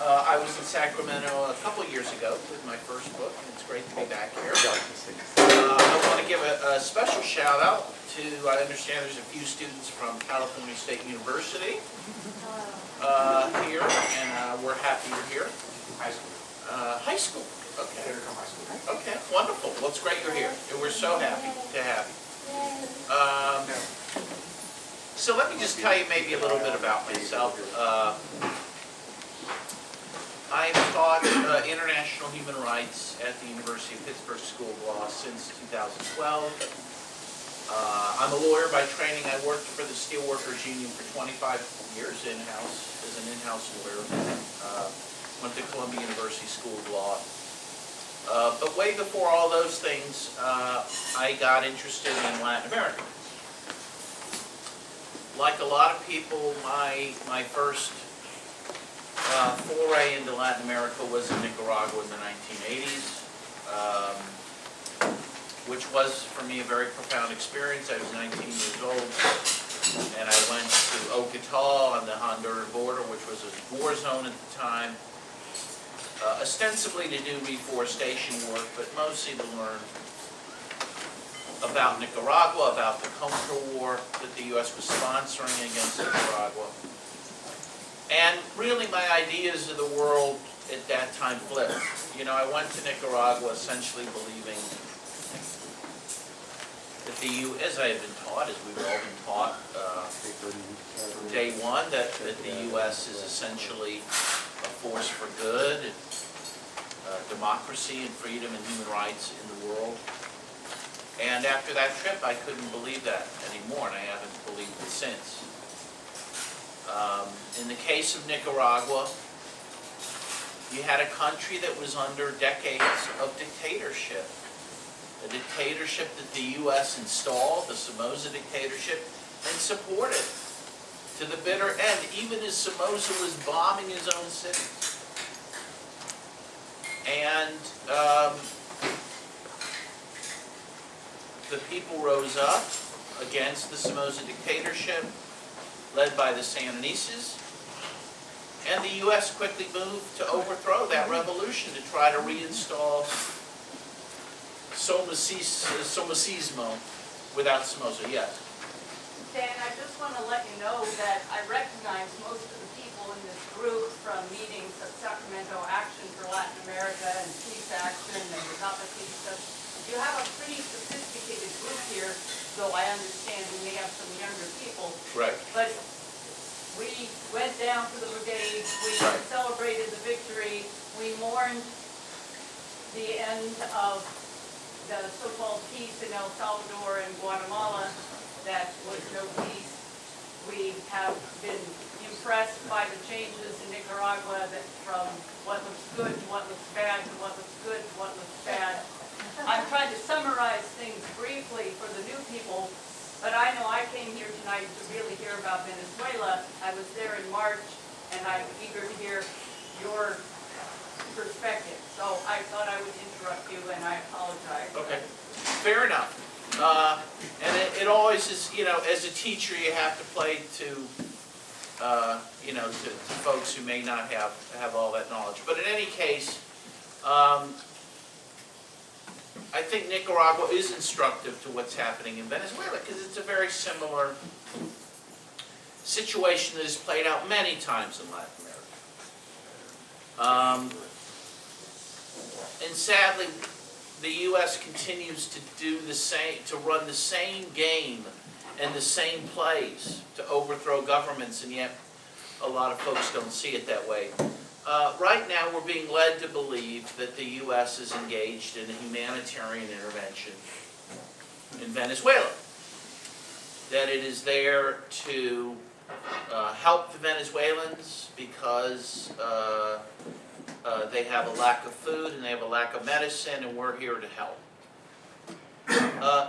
I was in Sacramento a couple of years ago with my first book, and it's great to be back here. I want to give a special shout out to, I understand there's a few students from California State University here, and we're happy you're here. High school. High school, okay. High school. Okay, wonderful. Well, it's great you're here, and we're so happy to have you. So let me just tell you maybe a little bit about myself. I've taught international human rights at the University of Pittsburg School of Law since 2012. I'm a lawyer by training. I worked for the Steelworkers Union for 25 years in-house, as an in-house lawyer. Went to Columbia University School of Law. But way before all those things, I got interested in Latin America. Like a lot of people, my first foray into Latin America was in Nicaragua in the 1980s, which was for me a very profound experience. I was 19 years old, and I went to Ocotal on the Honduran border, which was a war zone at the time, ostensibly to do reforestation work, but mostly to learn about Nicaragua, about the Contra War that the U.S. was sponsoring against Nicaragua. And really my ideas of the world at that time flipped. You know, I went to Nicaragua essentially believing that as I had been taught, as we've all been taught from day one, that the U.S. is essentially a force for good, democracy and freedom and human rights in the world. And after that trip, I couldn't believe that anymore, and I haven't believed it since. In the case of Nicaragua, you had a country that was under decades of dictatorship. A dictatorship that the U.S. installed, the Somoza dictatorship, and supported to the bitter end, even as Somoza was bombing his own cities. And the people rose up against the Somoza dictatorship, led by the Sandinistas, and the U.S. quickly moved to overthrow that revolution to try to reinstall Somocismo without Somoza. Yes? Dan, I just want to let you know that I recognize most of the people in this group from meetings of Sacramento Action for Latin America and Peace Action and the Zapatistas. You have a pretty sophisticated group here, though I understand we may have some younger people. Right. But we went down to the brigade, we celebrated the victory, we mourned the end of the so-called peace in El Salvador and Guatemala. That was no peace. We have been impressed by the changes in Nicaragua that from what looks good to what looks bad to what looks good to what looks bad. I'm trying to summarize things briefly for the new people, but I know I came here tonight to really hear about Venezuela. I was there in March, and I'm eager to hear your perspective. So I thought I would interrupt you, and I apologize. Okay, fair enough. And it always is, you know, as a teacher, you have to play to, you know, to folks who may not have all that knowledge. But in any case, I think Nicaragua is instructive to what's happening in Venezuela because it's a very similar situation that has played out many times in Latin America. And sadly, the U.S. continues to do the same, to run the same game and the same plays to overthrow governments, and yet a lot of folks don't see it that way. Right now, we're being led to believe that the U.S. is engaged in a humanitarian intervention in Venezuela. That it is there to help the Venezuelans because they have a lack of food and they have a lack of medicine, and we're here to help.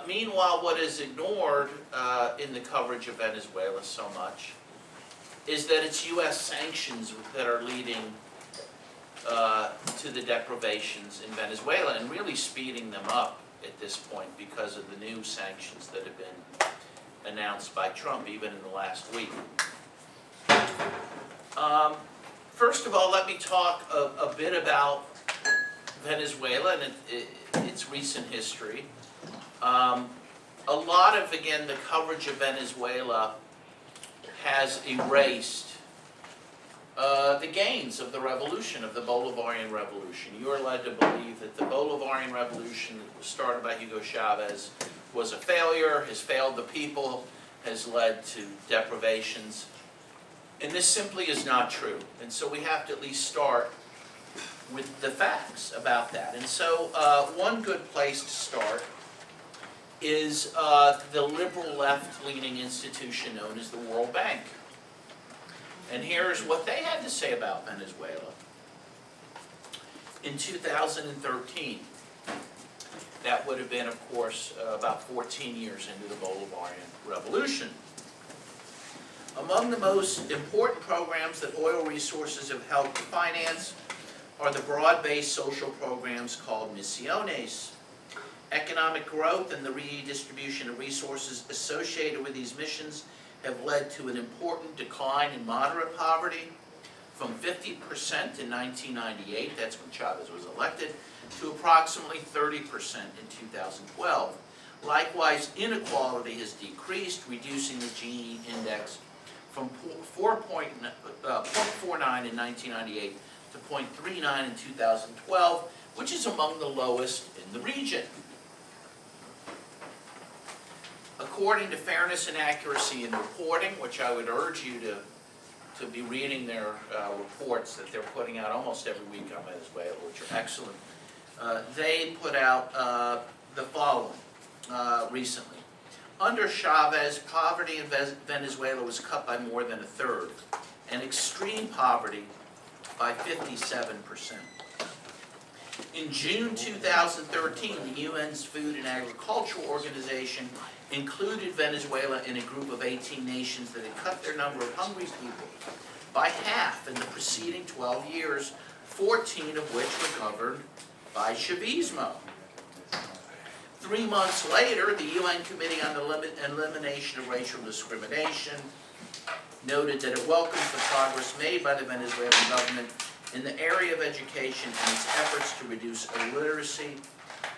Meanwhile, what is ignored in the coverage of Venezuela so much is that it's U.S. sanctions that are leading to the deprivations in Venezuela and really speeding them up at this point because of the new sanctions that have been announced by Trump even in the last week. First of all, let me talk a bit about Venezuela and its recent history. A lot of, again, the coverage of Venezuela has erased the gains of the revolution, of the Bolivarian Revolution. You are led to believe that the Bolivarian Revolution that was started by Hugo Chavez was a failure, has failed the people, has led to deprivations. And this simply is not true. And so we have to at least start with the facts about that. And so one good place to start is the liberal left-leaning institution known as the World Bank. And here's what they had to say about Venezuela. In 2013, that would have been, of course, about 14 years into the Bolivarian Revolution. Among the most important programs that oil resources have helped to finance are the broad-based social programs called misiones. Economic growth and the redistribution of resources associated with these missions have led to an important decline in moderate poverty from 50% in 1998, that's when Chavez was elected, to approximately 30% in 2012. Likewise, inequality has decreased, reducing the Gini index from 0.49 in 1998 to 0.39 in 2012, which is among the lowest in the region. According to Fairness and Accuracy in Reporting, which I would urge you to be reading their reports that they're putting out almost every week on Venezuela, which are excellent, they put out the following recently. Under Chavez, poverty in Venezuela was cut by more than a third, and extreme poverty by 57%. In June 2013, the UN's Food and Agriculture Organization included Venezuela in a group of 18 nations that had cut their number of hungry people by half in the preceding 12 years, 14 of which were governed by Chavismo. 3 months later, the UN Committee on the Elimination of Racial Discrimination noted that it welcomes the progress made by the Venezuelan government in the area of education and its efforts to reduce illiteracy,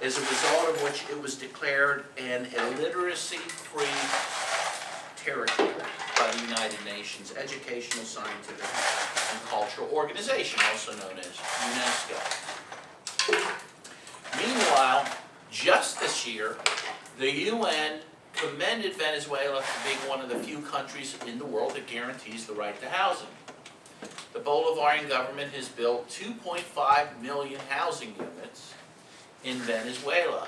as a result of which it was declared an illiteracy-free territory by the United Nations Educational, Scientific, and Cultural Organization, also known as UNESCO. Meanwhile, just this year, the UN commended Venezuela for being one of the few countries in the world that guarantees the right to housing. The Bolivarian government has built 2.5 million housing units in Venezuela.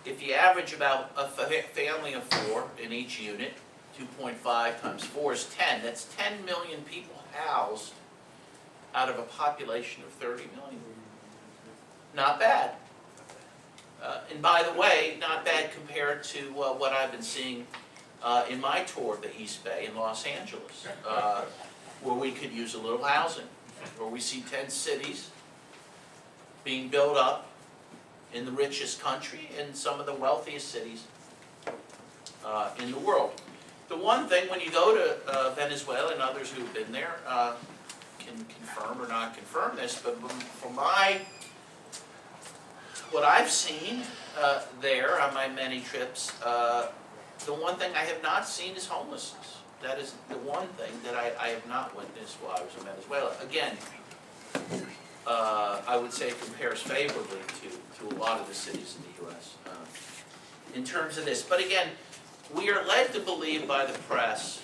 If you average about a family of 4 in each unit, 2.5 times 4 is 10. That's 10 million people housed out of a population of 30 million. Not bad. And by the way, not bad compared to what I've been seeing in my tour of the East Bay in Los Angeles, where we could use a little housing, where we see 10 cities being built up in the richest country and some of the wealthiest cities in the world. The one thing, when you go to Venezuela, and others who've been there can confirm or not confirm this, but from what I've seen there on my many trips, the one thing I have not seen is homelessness. That is the one thing that I have not witnessed while I was in Venezuela. Again, I would say it compares favorably to a lot of the cities in the U.S. In terms of this. But again, we are led to believe by the press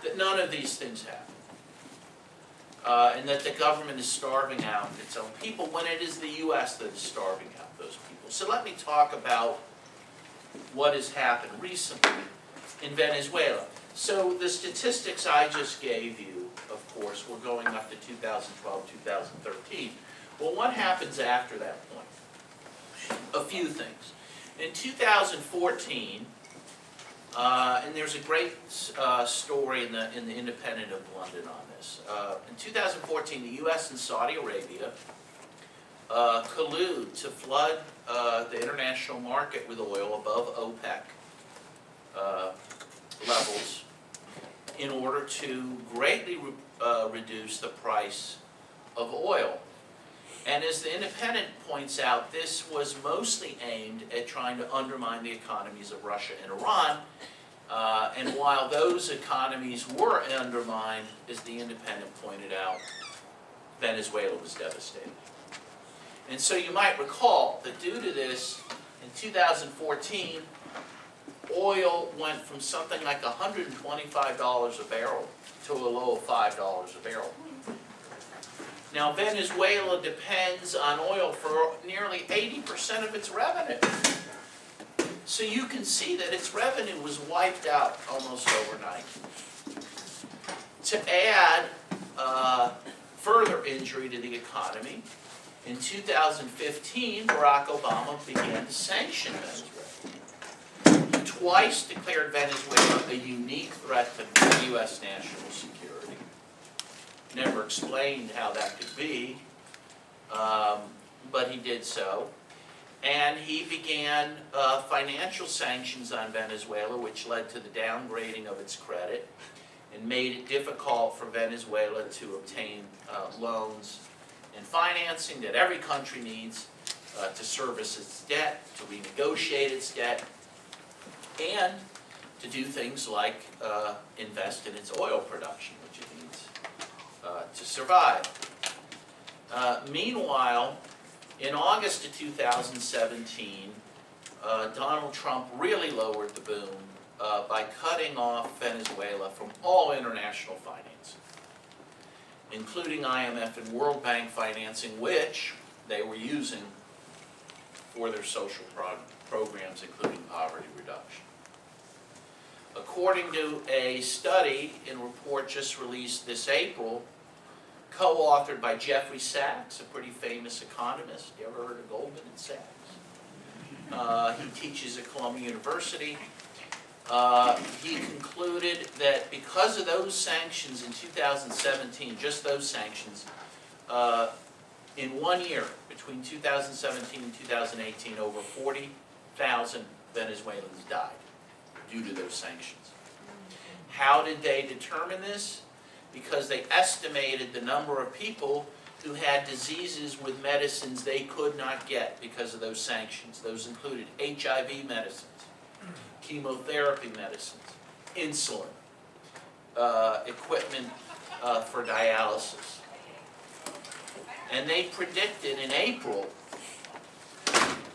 that none of these things happen. And that the government is starving out its own people when it is the U.S. that is starving out those people. So let me talk about what has happened recently in Venezuela. So the statistics I just gave you, of course, were going up to 2012, 2013. Well, what happens after that point? A few things. In 2014, and there's a great story in the Independent of London on this. In 2014, the U.S. and Saudi Arabia collude to flood the international market with oil above OPEC levels. in order to greatly reduce the price of oil. And as the Independent points out, this was mostly aimed at trying to undermine the economies of Russia and Iran. And while those economies were undermined, as the Independent pointed out, Venezuela was devastated. And so you might recall that due to this, in 2014, oil went from something like $125 a barrel to a low of $5 a barrel. Now, Venezuela depends on oil for nearly 80% of its revenue. So you can see that its revenue was wiped out almost overnight. To add further injury to the economy, in 2015, Barack Obama began to sanction Venezuela. He twice declared Venezuela a unique threat to U.S. national security. Never explained how that could be, but he did so. And he began financial sanctions on Venezuela, which led to the downgrading of its credit and made it difficult for Venezuela to obtain loans and financing that every country needs to service its debt, to renegotiate its debt, and to do things like invest in its oil production, which it needs to survive. Meanwhile, in August of 2017, Donald Trump really lowered the boom by cutting off Venezuela from all international financing, including IMF and World Bank financing, which they were using for their social programs, including poverty reduction. According to a study and report just released this April, co-authored by Jeffrey Sachs, a pretty famous economist. You ever heard of Goldman and Sachs? He teaches at Columbia University. He concluded that because of those sanctions in 2017, just those sanctions, in 1 year, between 2017 and 2018, over 40,000 Venezuelans died due to those sanctions. How did they determine this? Because they estimated the number of people who had diseases with medicines they could not get because of those sanctions. Those included HIV medicines, chemotherapy medicines, insulin, equipment for dialysis. And they predicted in April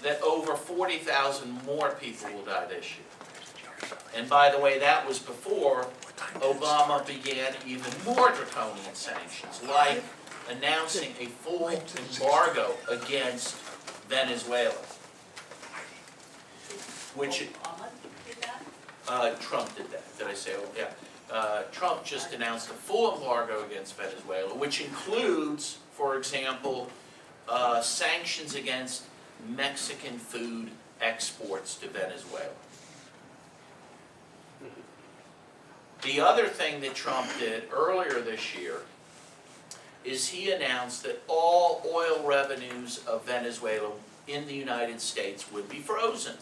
that over 40,000 more people will die this year. And by the way, that was before Obama began even more draconian sanctions, like announcing a full embargo against Venezuela, which Trump did that. Did I say? Oh, yeah. Trump just announced a full embargo against Venezuela, which includes, for example, sanctions against Mexican food exports to Venezuela. The other thing that Trump did earlier this year is he announced that all oil revenues of Venezuela in the United States would be frozen.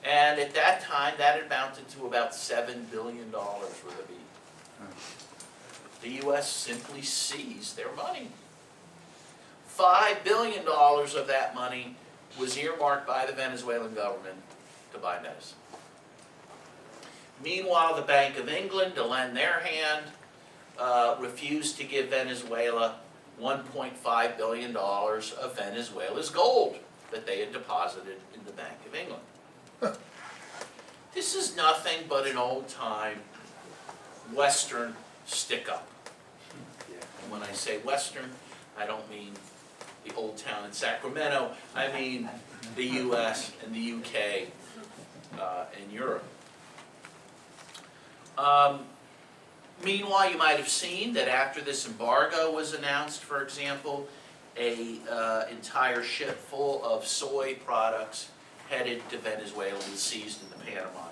And at that time, that amounted to about $7 billion worth of aid. The U.S. simply seized their money. $5 billion of that money was earmarked by the Venezuelan government to buy medicine. Meanwhile, the Bank of England, to lend their hand, refused to give Venezuela $1.5 billion of Venezuela's gold that they had deposited in the Bank of England. This is nothing but an old-time Western stick-up. And when I say Western, I don't mean the old town in Sacramento. I mean the U.S. and the U.K. And Europe. Meanwhile, you might have seen that after this embargo was announced, for example, an entire ship full of soy products headed to Venezuela was seized in the Panama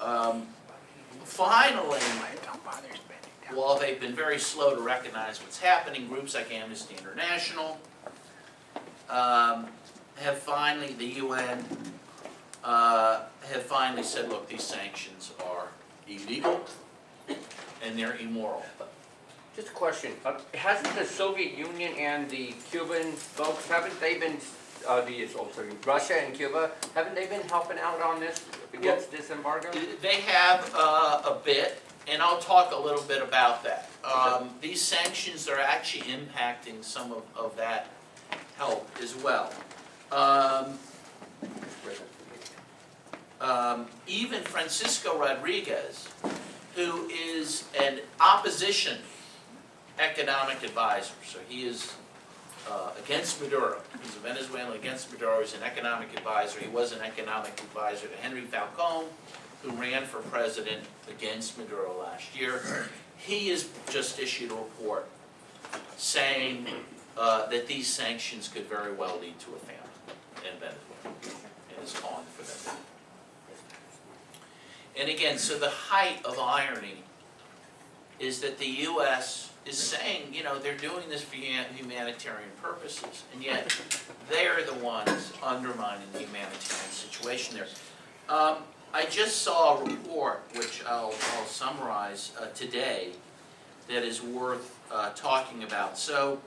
Canal. Finally, while they've been very slow to recognize what's happening, groups like Amnesty International have finally, the UN, have finally said, look, these sanctions are illegal and they're immoral. Just a question, hasn't the Soviet Union and the Cuban folks, haven't they been, Russia and Cuba, haven't they been helping out on this, against this embargo? They have a bit, and I'll talk a little bit about that. These sanctions are actually impacting some of that help as well. Even Francisco Rodriguez, who is an opposition economic advisor, so he is against Maduro. He's a Venezuelan against Maduro. He's an economic advisor. He was an economic advisor to Henry Falcone, who ran for president against Maduro last year. He has just issued a report saying that these sanctions could very well lead to a famine in Venezuela, and is calling for them. And again, so the height of irony is that the U.S. is saying, you know, they're doing this for humanitarian purposes, and yet they're the ones undermining the humanitarian situation there. I just saw a report, which I'll summarize today, that is worth talking about. So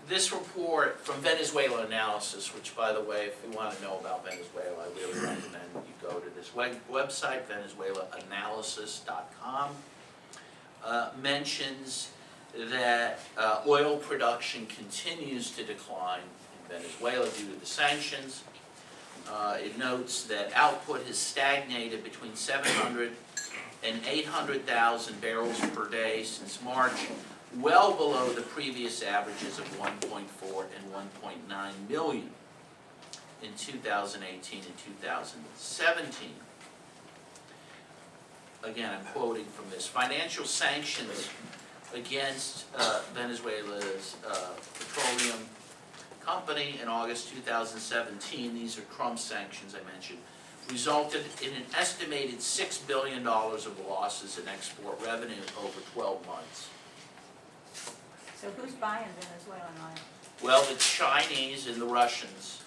this report from Venezuela Analysis, which, by the way, if you want to know about Venezuela, I really recommend you go to this website, venezuelaanalysis.com, mentions that oil production continues to decline in Venezuela due to the sanctions. It notes that output has stagnated between 700 and 800,000 barrels per day since March, well below the previous averages of 1.4 and 1.9 million in 2018 and 2017. Again, I'm quoting from this. Financial sanctions against Venezuela's petroleum company in August 2017, these are Trump sanctions I mentioned, resulted in an estimated $6 billion of losses in export revenue over 12 months. So who's buying Venezuelan oil? Well, the Chinese and the Russians,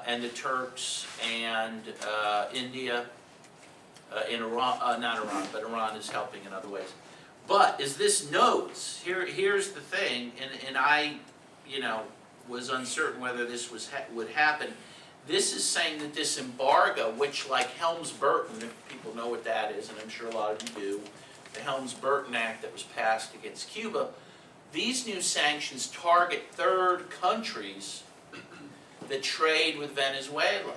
and the Turks and India, in Iran, not Iran, but Iran is helping in other ways. But as this notes, here's the thing, and I, was uncertain whether this would happen. This is saying that this embargo, which like Helms-Burton, if people know what that is, and I'm sure a lot of you do, the Helms-Burton Act that was passed against Cuba, these new sanctions target third countries that trade with Venezuela.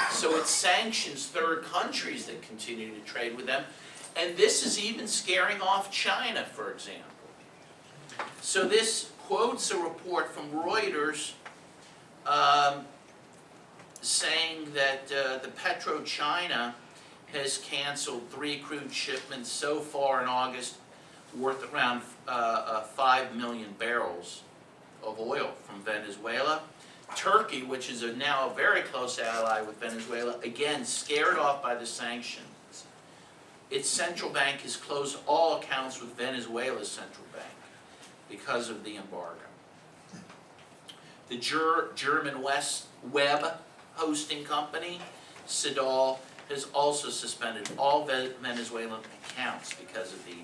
So it sanctions third countries that continue to trade with them, and this is even scaring off China, for example. So this quotes a report from Reuters saying that the PetroChina has canceled 3 crude shipments so far in August worth around 5 million barrels of oil from Venezuela. Turkey, which is now a very close ally with Venezuela, again scared off by the sanctions. Its central bank has closed all accounts with Venezuela's central bank because of the embargo. The German web hosting company, Sidal, has also suspended all Venezuelan accounts because of the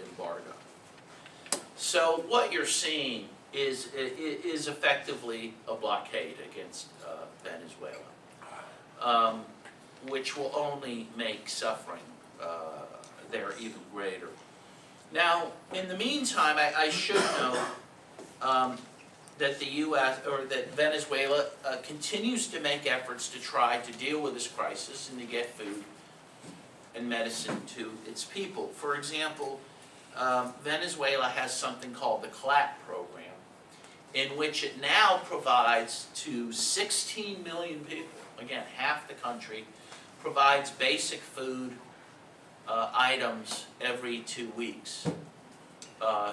embargo. So what you're seeing is effectively a blockade against Venezuela, which will only make suffering there even greater. Now, in the meantime, I should note that the U.S. or that Venezuela continues to make efforts to try to deal with this crisis and to get food and medicine to its people. For example, Venezuela has something called the CLAP program, in which it now provides to 16 million people, again, half the country, provides basic food items every 2 weeks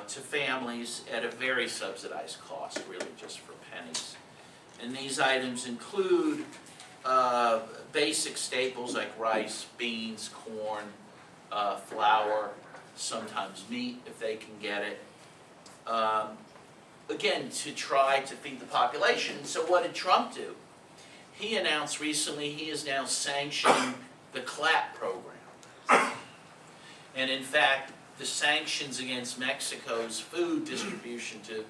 to families at a very subsidized cost, really just for pennies. And these items include basic staples like rice, beans, corn, flour, sometimes meat if they can get it. Again, to try to feed the population. So what did Trump do? he announced recently he is now sanctioning the CLAP program. And in fact, the sanctions against Mexico's food distribution to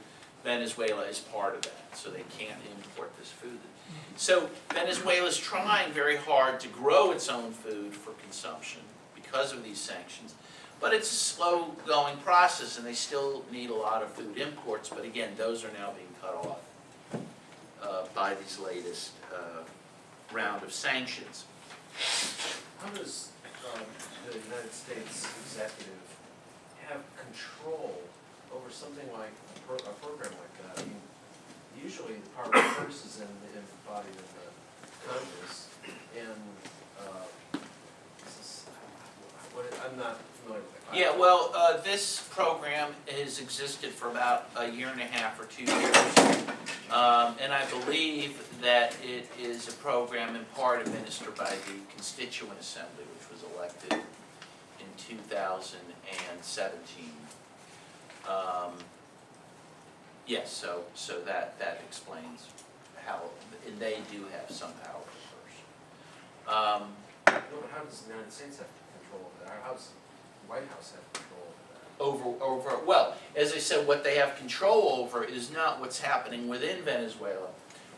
Venezuela is part of that, so they can't import this food. So Venezuela's trying very hard to grow its own food for consumption because of these sanctions, but it's a slow-going process, and they still need a lot of food imports, but again, those are now being cut off by these latest round of sanctions. How does the United States executive have control over something like a program like that? I mean, usually the power of purse is embodied in the Congress, and I'm not familiar with it. Yeah, well, this program has existed for about a year and a half or 2 years. And I believe that it is a program in part administered by the Constituent Assembly, which was elected in 2017. Yes, so that explains how, and they do have some power of No, but how does the United States have control of that? How does the White House have control of that? over, well, as I said, what they have control over is not what's happening within Venezuela.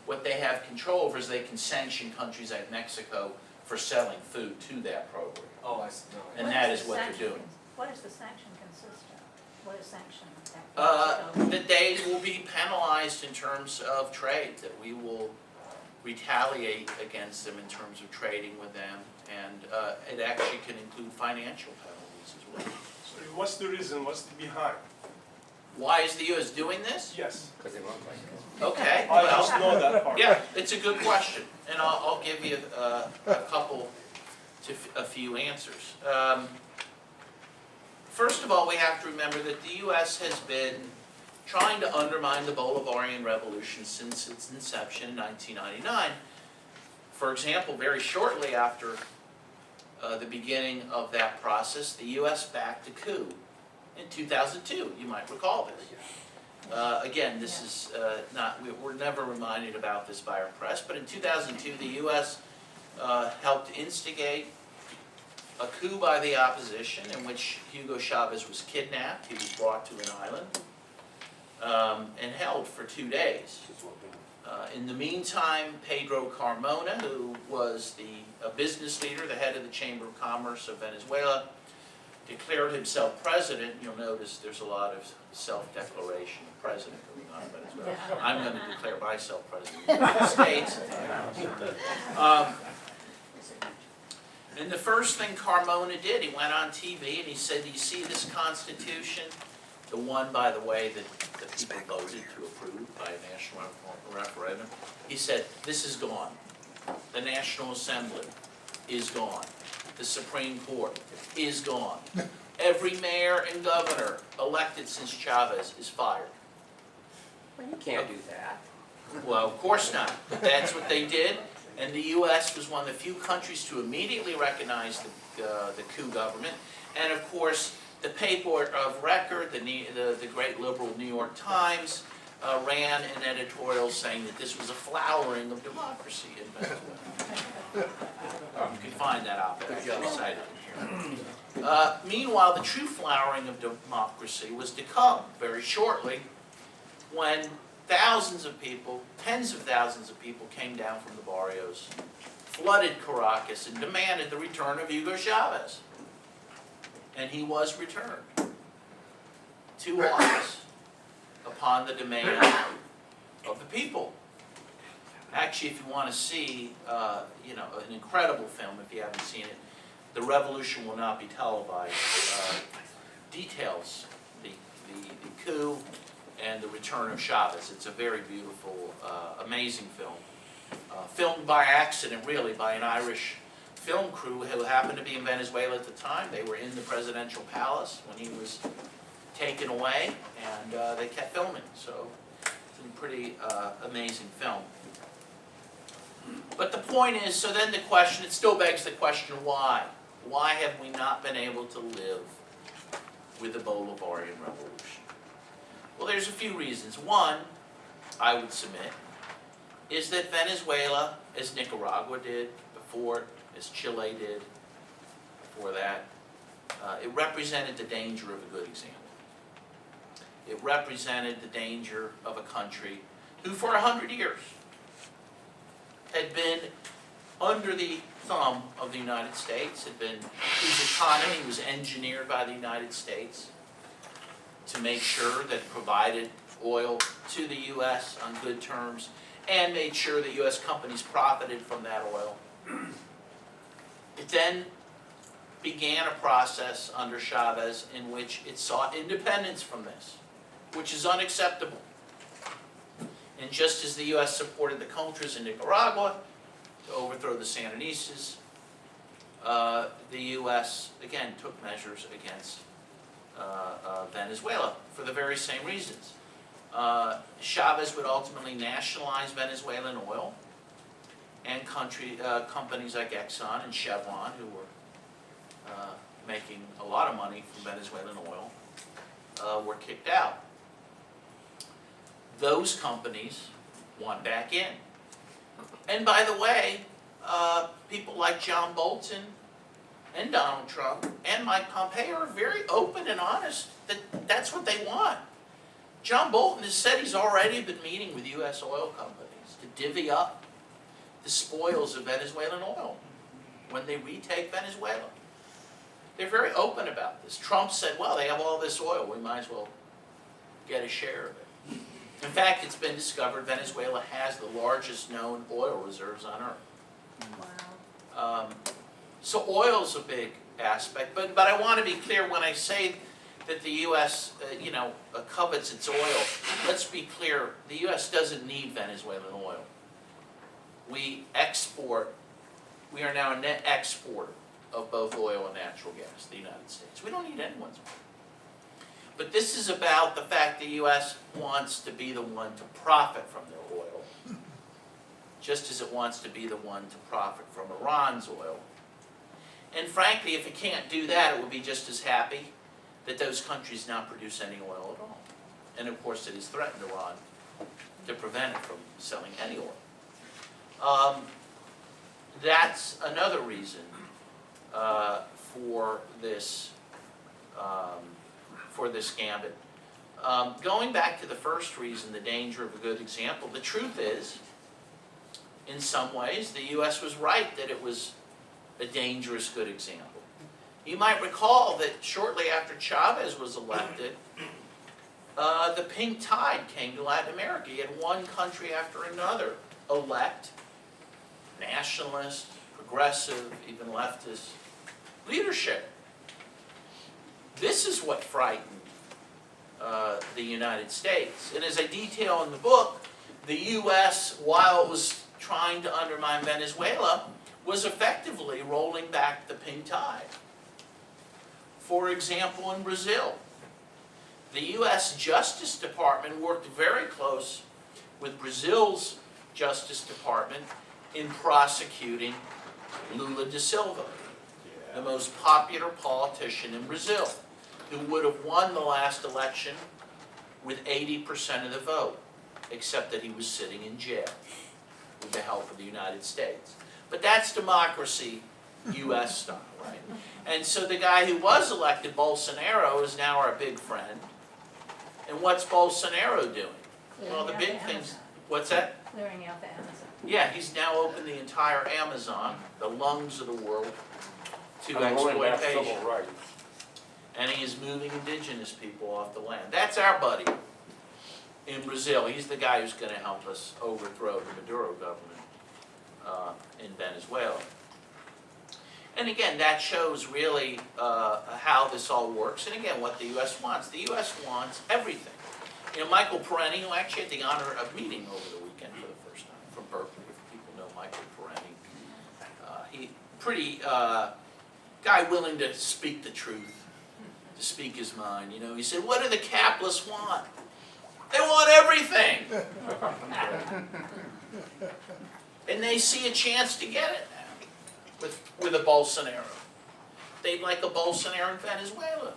What they have control over is they can sanction countries like Mexico for selling food to that program. Oh, I see. No, And that is what they're doing. What does the sanction consist of? What is sanction? That they will be penalized in terms of trade, that we will retaliate against them in terms of trading with them, and it actually can include financial penalties as well. So what's the reason, what's the behind? Why is the U.S. doing this? Yes, Because they look like it. Okay, I well, just know that part. yeah, it's a good question, and I'll give you a few answers. First of all, we have to remember that the U.S. has been trying to undermine the Bolivarian Revolution since its inception in 1999. For example, very shortly after the beginning of that process, the U.S. backed a coup in 2002. You might recall this. Again, this is we're never reminded about this by our press, but in 2002, the U.S. Helped instigate a coup by the opposition in which Hugo Chavez was kidnapped. He was brought to an island and held for 2 days. In the meantime, Pedro Carmona, who was a business leader, the head of the Chamber of Commerce of Venezuela, declared himself president. You'll notice there's a lot of self-declaration of president going on in Venezuela. I'm going to declare myself president of the United States. And the first thing Carmona did, he went on TV and he said, "Do you see this Constitution?" The one, by the way, that the people voted to approve by a national referendum. He said, "This is gone. The National Assembly is gone. The Supreme Court is gone. Every mayor and governor elected since Chavez is fired." Well, you can't do that. Well, of course not. But that's what they did. And the U.S. was one of the few countries to immediately recognize the coup government. And of course, the paper of record, the great liberal New York Times, ran an editorial saying that this was a flowering of democracy in Venezuela. You can find that op-ed cited in here. Meanwhile, the true flowering of democracy was to come very shortly when thousands of people, tens of thousands of people came down from the barrios, flooded Caracas, and demanded the return of Hugo Chavez. And he was returned to office upon the demand of the people. Actually, if you want to see, an incredible film, if you haven't seen it, The Revolution Will Not Be Televised, details the coup and the return of Chavez. It's a very beautiful, amazing film. Filmed by accident, really, by an Irish film crew who happened to be in Venezuela at the time. They were in the presidential palace when he was taken away, and they kept filming. So it's a pretty amazing film. But the point is, so then it still begs the question, why? Why have we not been able to live with the Bolivarian Revolution? Well, there's a few reasons. One, I would submit, is that Venezuela, as Nicaragua did before, as Chile did before that, it represented the danger of a good example. It represented the danger of a country who for 100 years had been under the thumb of the United States, whose economy was engineered by the United States to make sure that it provided oil to the U.S. on good terms and made sure that U.S. companies profited from that oil. It then began a process under Chavez in which it sought independence from this, which is unacceptable. And just as the U.S. supported the Contras in Nicaragua to overthrow the Sandinistas, the U.S. again took measures against Venezuela for the very same reasons. Chavez would ultimately nationalize Venezuelan oil, and companies like Exxon and Chevron, who were making a lot of money from Venezuelan oil, were kicked out. Those companies want back in. And by the way, people like John Bolton and Donald Trump and Mike Pompeo are very open and honest that that's what they want. John Bolton has said he's already been meeting with U.S. oil companies to divvy up the spoils of Venezuelan oil when they retake Venezuela. They're very open about this. Trump said, well, they have all this oil, we might as well get a share of it. In fact, it's been discovered Venezuela has the largest known oil reserves on Earth. Wow. So oil's a big aspect, but I want to be clear when I say that the U.S. Covets its oil. Let's be clear, the U.S. doesn't need Venezuelan oil. We are now a net exporter of both oil and natural gas, the United States. We don't need anyone's oil. But this is about the fact the U.S. wants to be the one to profit from their oil, just as it wants to be the one to profit from Iran's oil. And frankly, if it can't do that, it will be just as happy that those countries not produce any oil at all. And of course, it has threatened Iran to prevent it from selling any oil. That's another reason for this gambit. Going back to the first reason, the danger of a good example, the truth is, in some ways, the U.S. was right that it was a dangerous good example. You might recall that shortly after Chavez was elected, the pink tide came to Latin America. You had one country after another elect nationalist, progressive, even leftist leadership. This is what frightened the United States. And as I detail in the book, the U.S., while it was trying to undermine Venezuela, was effectively rolling back the pink tide. For example, in Brazil, the U.S. Justice Department worked very close with Brazil's Justice Department in prosecuting Lula da Silva, the most popular politician in Brazil, who would have won the last election with 80% of the vote, except that he was sitting in jail with the help of the United States. But that's democracy, U.S. style, right? And so the guy who was elected, Bolsonaro, is now our big friend. And what's Bolsonaro doing? Well, the big things, what's that? Clearing out the Amazon. Yeah, he's now opened the entire Amazon, the lungs of the world, to exploitation. Civil rights. And he is moving indigenous people off the land. That's our buddy in Brazil. He's the guy who's going to help us overthrow the Maduro government in Venezuela. And again, that shows really how this all works. And again, what the U.S. wants. The U.S. wants everything. You know, Michael Parenti, who actually had the honor of meeting over the weekend for the first time from Berkeley, if people know Michael Parenti. He pretty guy willing to speak the truth, to speak his mind. You know, he said, "What do the capitalists want? They want everything." And they see a chance to get it now with a Bolsonaro. They'd like a Bolsonaro in Venezuela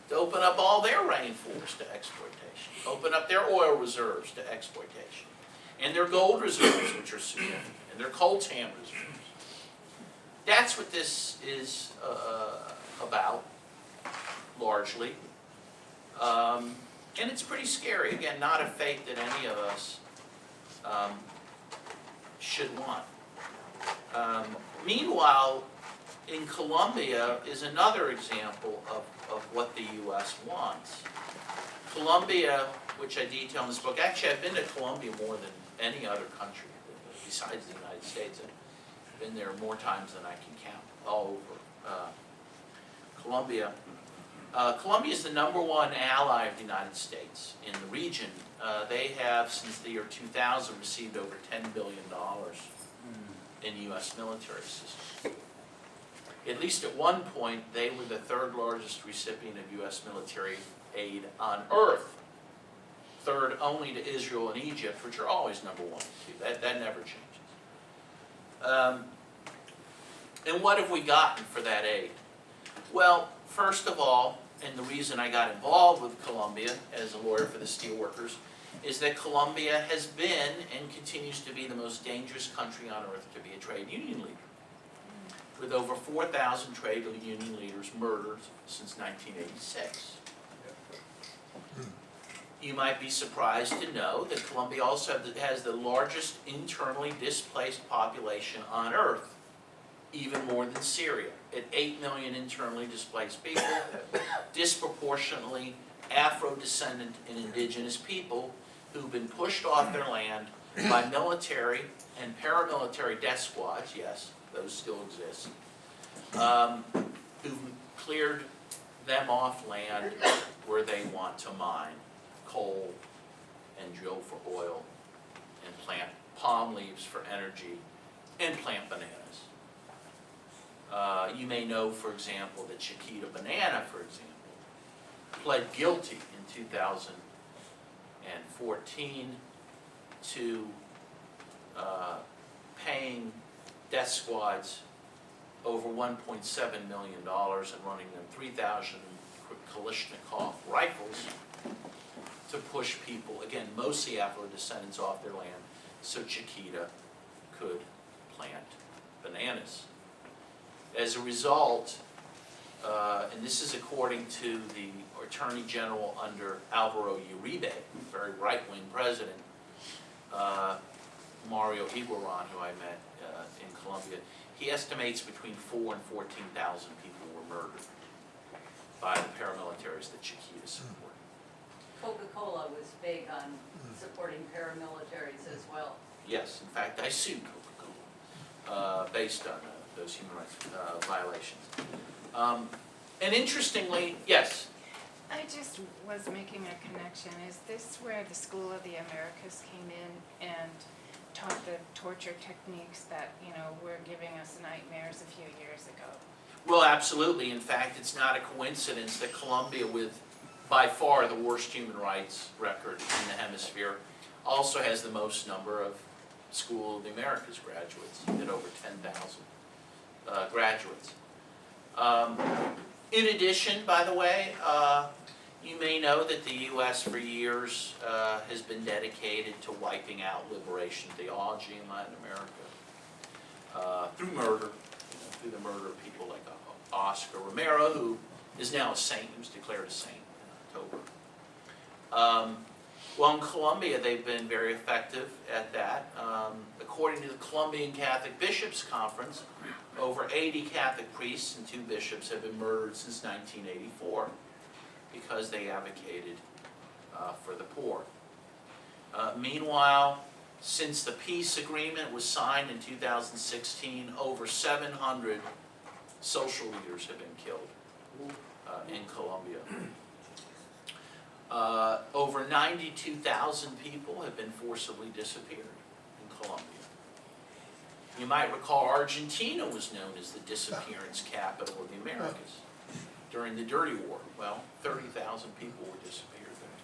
to open up all their rainforest to exploitation, open up their oil reserves to exploitation. and their gold reserves, which are significant, and their coltan reserves. That's what this is about, largely. And it's pretty scary. Again, not a fate that any of us should want. Meanwhile, in Colombia is another example of what the U.S. wants. Colombia, which I detail in this book, actually I've been to Colombia more than any other country besides the United States. I've been there more times than I can count, all over Colombia. Colombia is the #1 ally of the United States in the region. They have, since the year 2000, received over $10 billion in U.S. military assistance. At least at one point, they were the 3rd largest recipient of U.S. military aid on earth. 3rd only to Israel and Egypt, which are always #1 and 2. That never changes. And what have we gotten for that aid? Well, first of all, and the reason I got involved with Colombia as a lawyer for the steelworkers, is that Colombia has been and continues to be the most dangerous country on earth to be a trade union leader, with over 4,000 trade union leaders murdered since 1986. You might be surprised to know that Colombia also has the largest internally displaced population on earth, even more than Syria, at 8 million internally displaced people, disproportionately Afro-descendant and indigenous people who've been pushed off their land by military and paramilitary death squads, yes, those still exist, who've cleared them off land where they want to mine coal and drill for oil and plant palm leaves for energy and plant bananas. You may know, for example, that Chiquita Banana, for example, pled guilty in 2014 to paying death squads over $1.7 million and running them 3,000 Kalashnikov rifles to push people, again, mostly Afro-descendants, off their land so Chiquita could plant bananas. As a result, and this is according to the Attorney General under Alvaro Uribe, very right-wing president, Mario Iguaran, who I met in Colombia, he estimates between 4,000 and 14,000 people were murdered by the paramilitaries that Chiquita supported. Coca-Cola was big on supporting paramilitaries as well. Yes, in fact, I sued Coca-Cola based on those human rights violations. And interestingly, yes, I just was making a connection. Is this where the School of the Americas came in and taught the torture techniques that, were giving us nightmares a few years ago? well, absolutely. In fact, it's not a coincidence that Colombia, with by far the worst human rights record in the hemisphere, also has the most number of School of the Americas graduates, at over 10,000 graduates. In addition, by the way, you may know that the U.S. for years has been dedicated to wiping out liberation theology in Latin America through murder, through the murder of people like Oscar Romero, who is now a saint, he was declared a saint in October. Well, in Colombia, they've been very effective at that. According to the Colombian Catholic Bishops' Conference, over 80 Catholic priests and 2 bishops have been murdered since 1984 because they advocated for the poor. Meanwhile, since the peace agreement was signed in 2016, over 700 social leaders have been killed in Colombia. Over 92,000 people have been forcibly disappeared in Colombia. You might recall Argentina was known as the disappearance capital of the Americas during the Dirty War. Well, 30,000 people were disappeared there.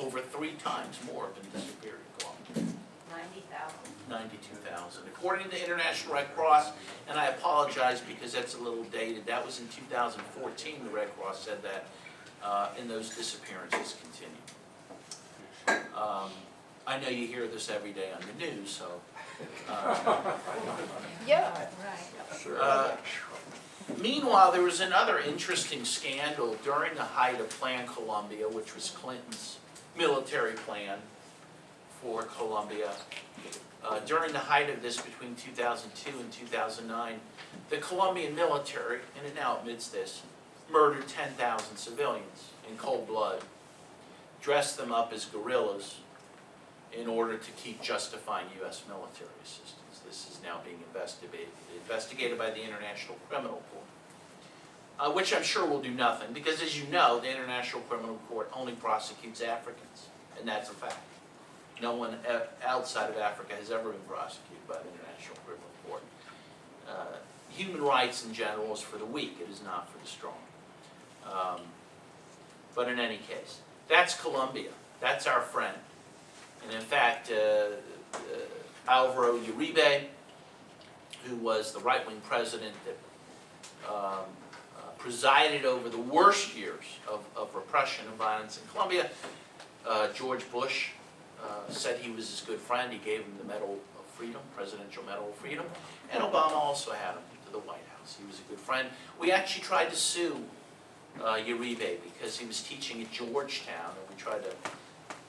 Over 3 times more have been disappeared in Colombia. 90,000. 92,000. According to the International Red Cross, and I apologize because that's a little dated, that was in 2014 the Red Cross said that, and those disappearances continue. I know you hear this every day on the news, so. Yeah. Right. Meanwhile, there was another interesting scandal during the height of Plan Colombia, which was Clinton's military plan for Colombia. During the height of this, between 2002 and 2009, the Colombian military, and it now admits this, murdered 10,000 civilians in cold blood, dressed them up as guerrillas in order to keep justifying U.S. military assistance. This is now being investigated by the International Criminal Court, which I'm sure will do nothing, because as you know, the International Criminal Court only prosecutes Africans, and that's a fact. No one outside of Africa has ever been prosecuted by the International Criminal Court. Human rights in general is for the weak, it is not for the strong. But in any case, that's Colombia, that's our friend. And in fact, Alvaro Uribe, who was the right-wing president that presided over the worst years of repression and violence in Colombia, George Bush said he was his good friend. He gave him the Medal of Freedom, Presidential Medal of Freedom, and Obama also had him to the White House. He was a good friend. We actually tried to sue Uribe because he was teaching at Georgetown, and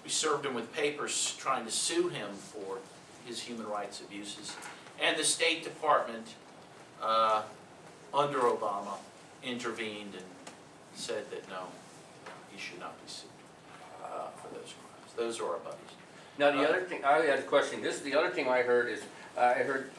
we served him with papers trying to sue him for his human rights abuses. And the State Department, under Obama, intervened and said that no, he should not be sued for those crimes. Those are our buddies. Now, the other thing, I had a question. This is the other thing I heard is, I heard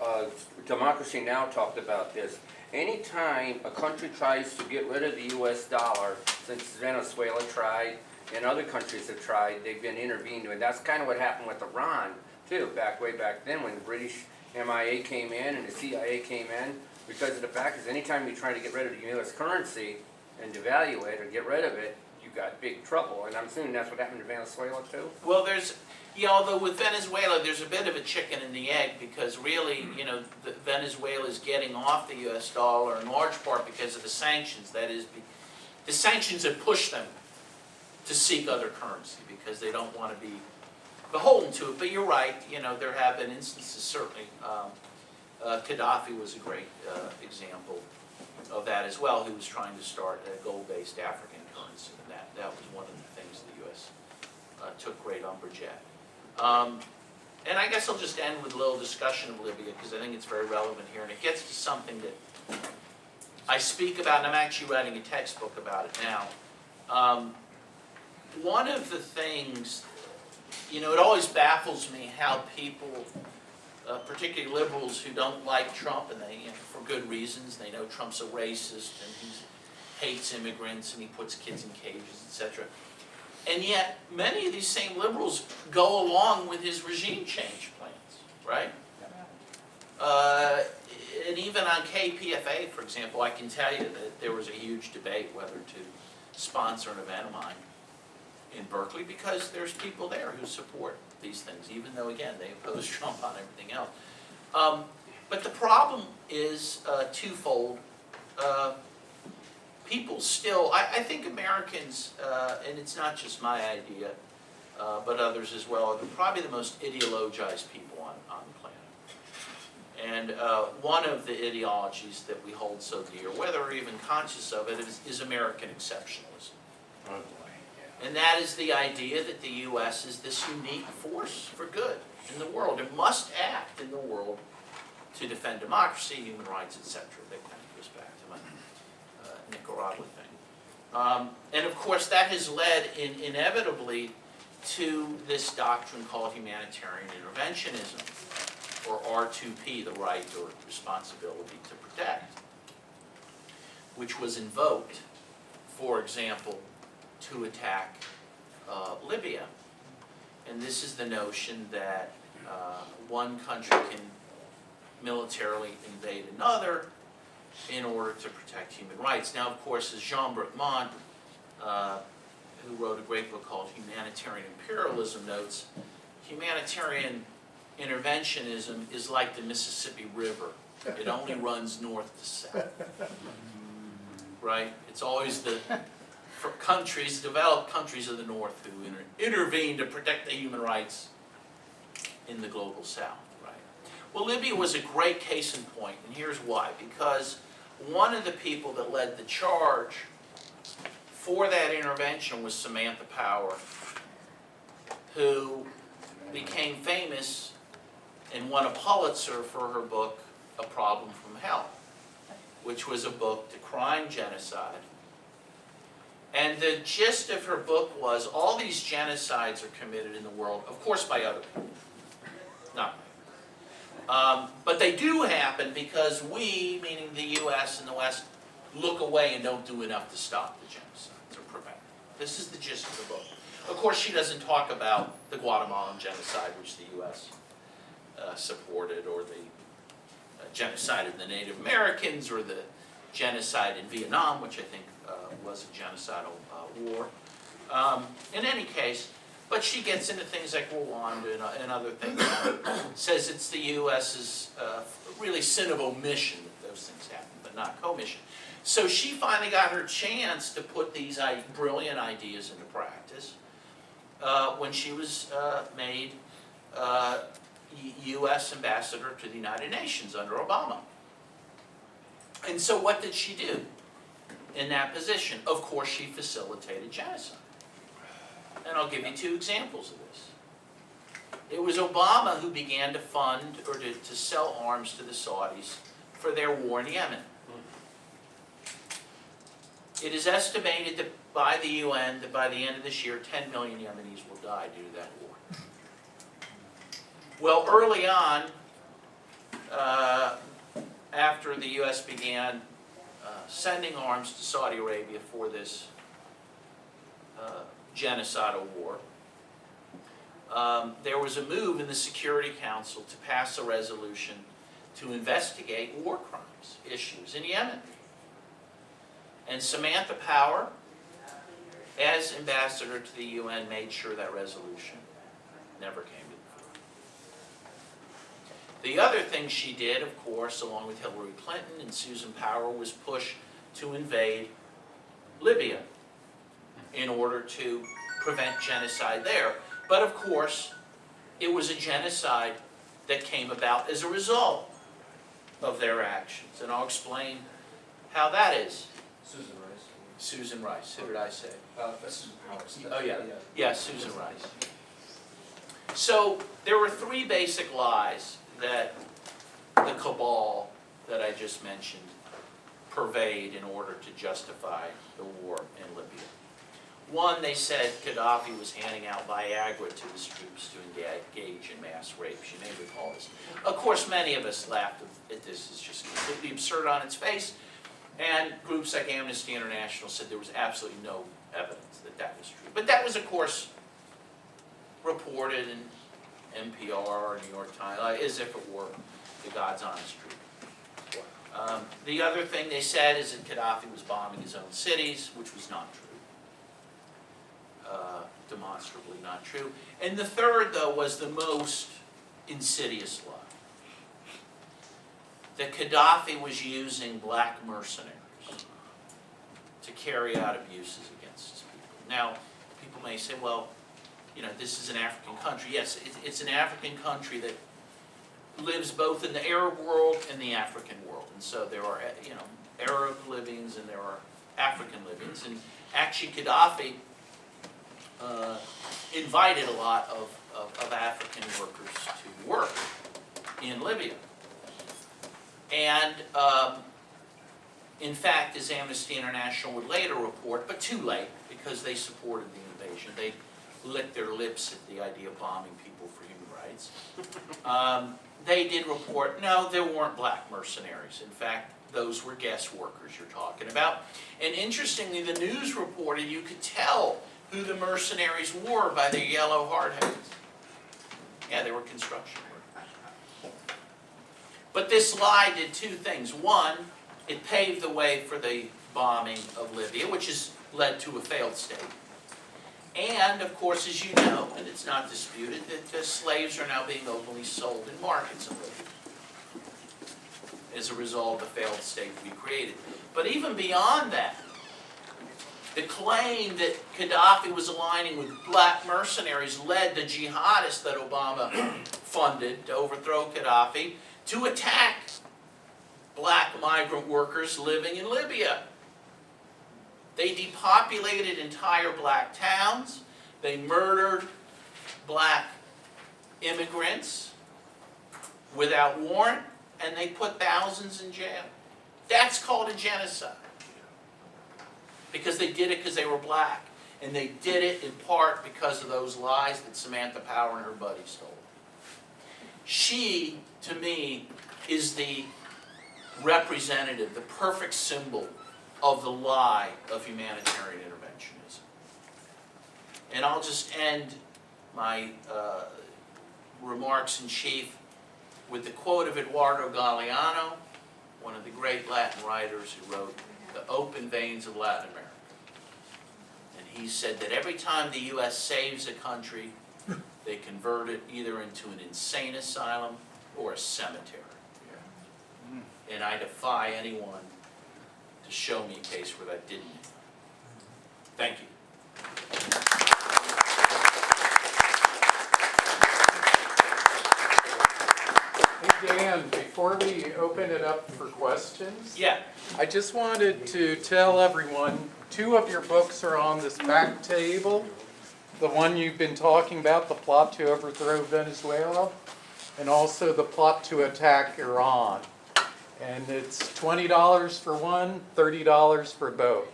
Democracy Now! Talked about this. Anytime a country tries to get rid of the U.S. dollar, since Venezuela tried and other countries have tried, they've been intervened. And that's kind of what happened with Iran, too, way back then when the British MIA came in and the CIA came in. Because of the fact is, anytime you try to get rid of the U.S. currency and devalue it or get rid of it, you got big trouble. And I'm assuming that's what happened to Venezuela, too? Well, although with Venezuela, there's a bit of a chicken and the egg, because really, Venezuela is getting off the U.S. dollar in large part because of the sanctions. That is, the sanctions have pushed them to seek other currency because they don't want to be beholden to it. But you're right, there have been instances, certainly. Gaddafi was a great example of that as well, who was trying to start a gold-based African currency, and that was one of the things the U.S. Took great umbrage at. And I guess I'll just end with a little discussion of Libya, because I think it's very relevant here, and it gets to something that I speak about, and I'm actually writing a textbook about it now. One of the things, it always baffles me how people, particularly liberals who don't like Trump, and they, for good reasons, they know Trump's a racist, and he hates immigrants, and he puts kids in cages, etc. And yet, many of these same liberals go along with his regime change plans, right? And even on KPFA, for example, I can tell you that there was a huge debate whether to sponsor an event of mine in Berkeley, because there's people there who support these things, even though, again, they oppose Trump on everything else. But the problem is twofold. People still, I think Americans, and it's not just my idea, but others as well, are probably the most ideologized people on the planet. And one of the ideologies that we hold so dear, whether we're even conscious of it, is American exceptionalism. Oh, boy. And that is the idea that the U.S. is this unique force for good in the world. It must act in the world to defend democracy, human rights, etc. That kind of goes back to my Nicaragua thing. And of course, that has led inevitably to this doctrine called humanitarian interventionism, or R2P, the right or responsibility to protect, which was invoked, for example, to attack Libya. And this is the notion that one country can militarily invade another in order to protect human rights. Now, of course, as Jean Bricmont, who wrote a great book called Humanitarian Imperialism, notes, humanitarian interventionism is like the Mississippi River. It only runs north to south. Right? It's always for countries, developed countries of the north, who intervene to protect the human rights in the global south, right? Well, Libya was a great case in point, and here's why. Because one of the people that led the charge for that intervention was Samantha Power, who became famous and won a Pulitzer for her book, A Problem from Hell, which was a book decrying genocide. And the gist of her book was all these genocides are committed in the world, of course by other people, not me. But they do happen because we, meaning the U.S. and the West, look away and don't do enough to stop the genocides or prevent them. This is the gist of the book. Of course, she doesn't talk about the Guatemalan genocide, which the U.S. Supported, or the genocide of the Native Americans, or the genocide in Vietnam, which I think was a genocidal war. In any case, but she gets into things like Rwanda and other things. Says it's the U.S.'s really sin of omission that those things happen, but not commission. So she finally got her chance to put these brilliant ideas into practice when she was made U.S. ambassador to the United Nations under Obama. And so what did she do in that position? Of course, she facilitated genocide. And I'll give you two examples of this. It was Obama who began to fund or to sell arms to the Saudis for their war in Yemen. It is estimated that by the UN that by the end of this year, 10 million Yemenis will die due to that war. Well, early on, after the U.S. began sending arms to Saudi Arabia for this genocidal war, there was a move in the Security Council to pass a resolution to investigate war crimes issues in Yemen. And Samantha Power, as ambassador to the UN, made sure that resolution never came to the floor. The other thing she did, of course, along with Hillary Clinton and Susan Power, was push to invade Libya in order to prevent genocide there. But of course, it was a genocide that came about as a result of their actions. And I'll explain how that is. Susan Rice. Susan Rice, who did I say? That's Susan Rice. Oh, yeah. Yeah, Susan Rice. So there were three basic lies that the cabal that I just mentioned pervade in order to justify the war in Libya. One, they said Gaddafi was handing out Viagra to his troops to engage in mass rapes. You may recall this. Of course, many of us laughed at this. It's just completely absurd on its face. And groups like Amnesty International said there was absolutely no evidence that that was true. But that was, of course, reported in NPR or New York Times, as if it were the God's honest truth. The other thing they said is that Gaddafi was bombing his own cities, which was not true. Demonstrably not true. And the third, though, was the most insidious lie. That Gaddafi was using black mercenaries to carry out abuses against his people. Now, people may say, well, you know, this is an African country. Yes, it's an African country that lives both in the Arab world and the African world. And so there are, you know, Arab livings and there are African livings. And actually, Gaddafi invited a lot of African workers to work in Libya. And in fact, as Amnesty International would later report, but too late, because they supported the invasion, they licked their lips at the idea of bombing people for human rights. They did report, no, there weren't black mercenaries. In fact, those were guest workers you're talking about. And interestingly, the news reported you could tell who the mercenaries were by their yellow hard hats. Yeah, they were construction workers. But this lie did two things. One, it paved the way for the bombing of Libya, which has led to a failed state. And, of course, as you know, and it's not disputed, that slaves are now being openly sold in markets in Libya as a result of the failed state we created. But even beyond that, The claim that Gaddafi was aligning with black mercenaries led the jihadists that Obama funded to overthrow Gaddafi to attack black migrant workers living in Libya. They depopulated entire black towns. They murdered black immigrants without warrant, and they put thousands in jail. That's called a genocide. Because they did it because they were black. And they did it in part because of those lies that Samantha Power and her buddies told. She, to me, is the representative, the perfect symbol of the lie of humanitarian interventionism. And I'll just end my remarks in chief with the quote of Eduardo Galeano, one of the great Latin writers who wrote The Open Veins of Latin America. And he said that every time the U.S. saves a country, they convert it either into an insane asylum or a cemetery. And I defy anyone to show me a case where that didn't. Thank you. Hey Dan, before we open it up for questions, Yeah. I just wanted to tell everyone, 2 of your books are on this back table. The one you've been talking about, The Plot to Overthrow Venezuela, and also The Plot to Attack Iran. And it's $20 for one, $30 for both,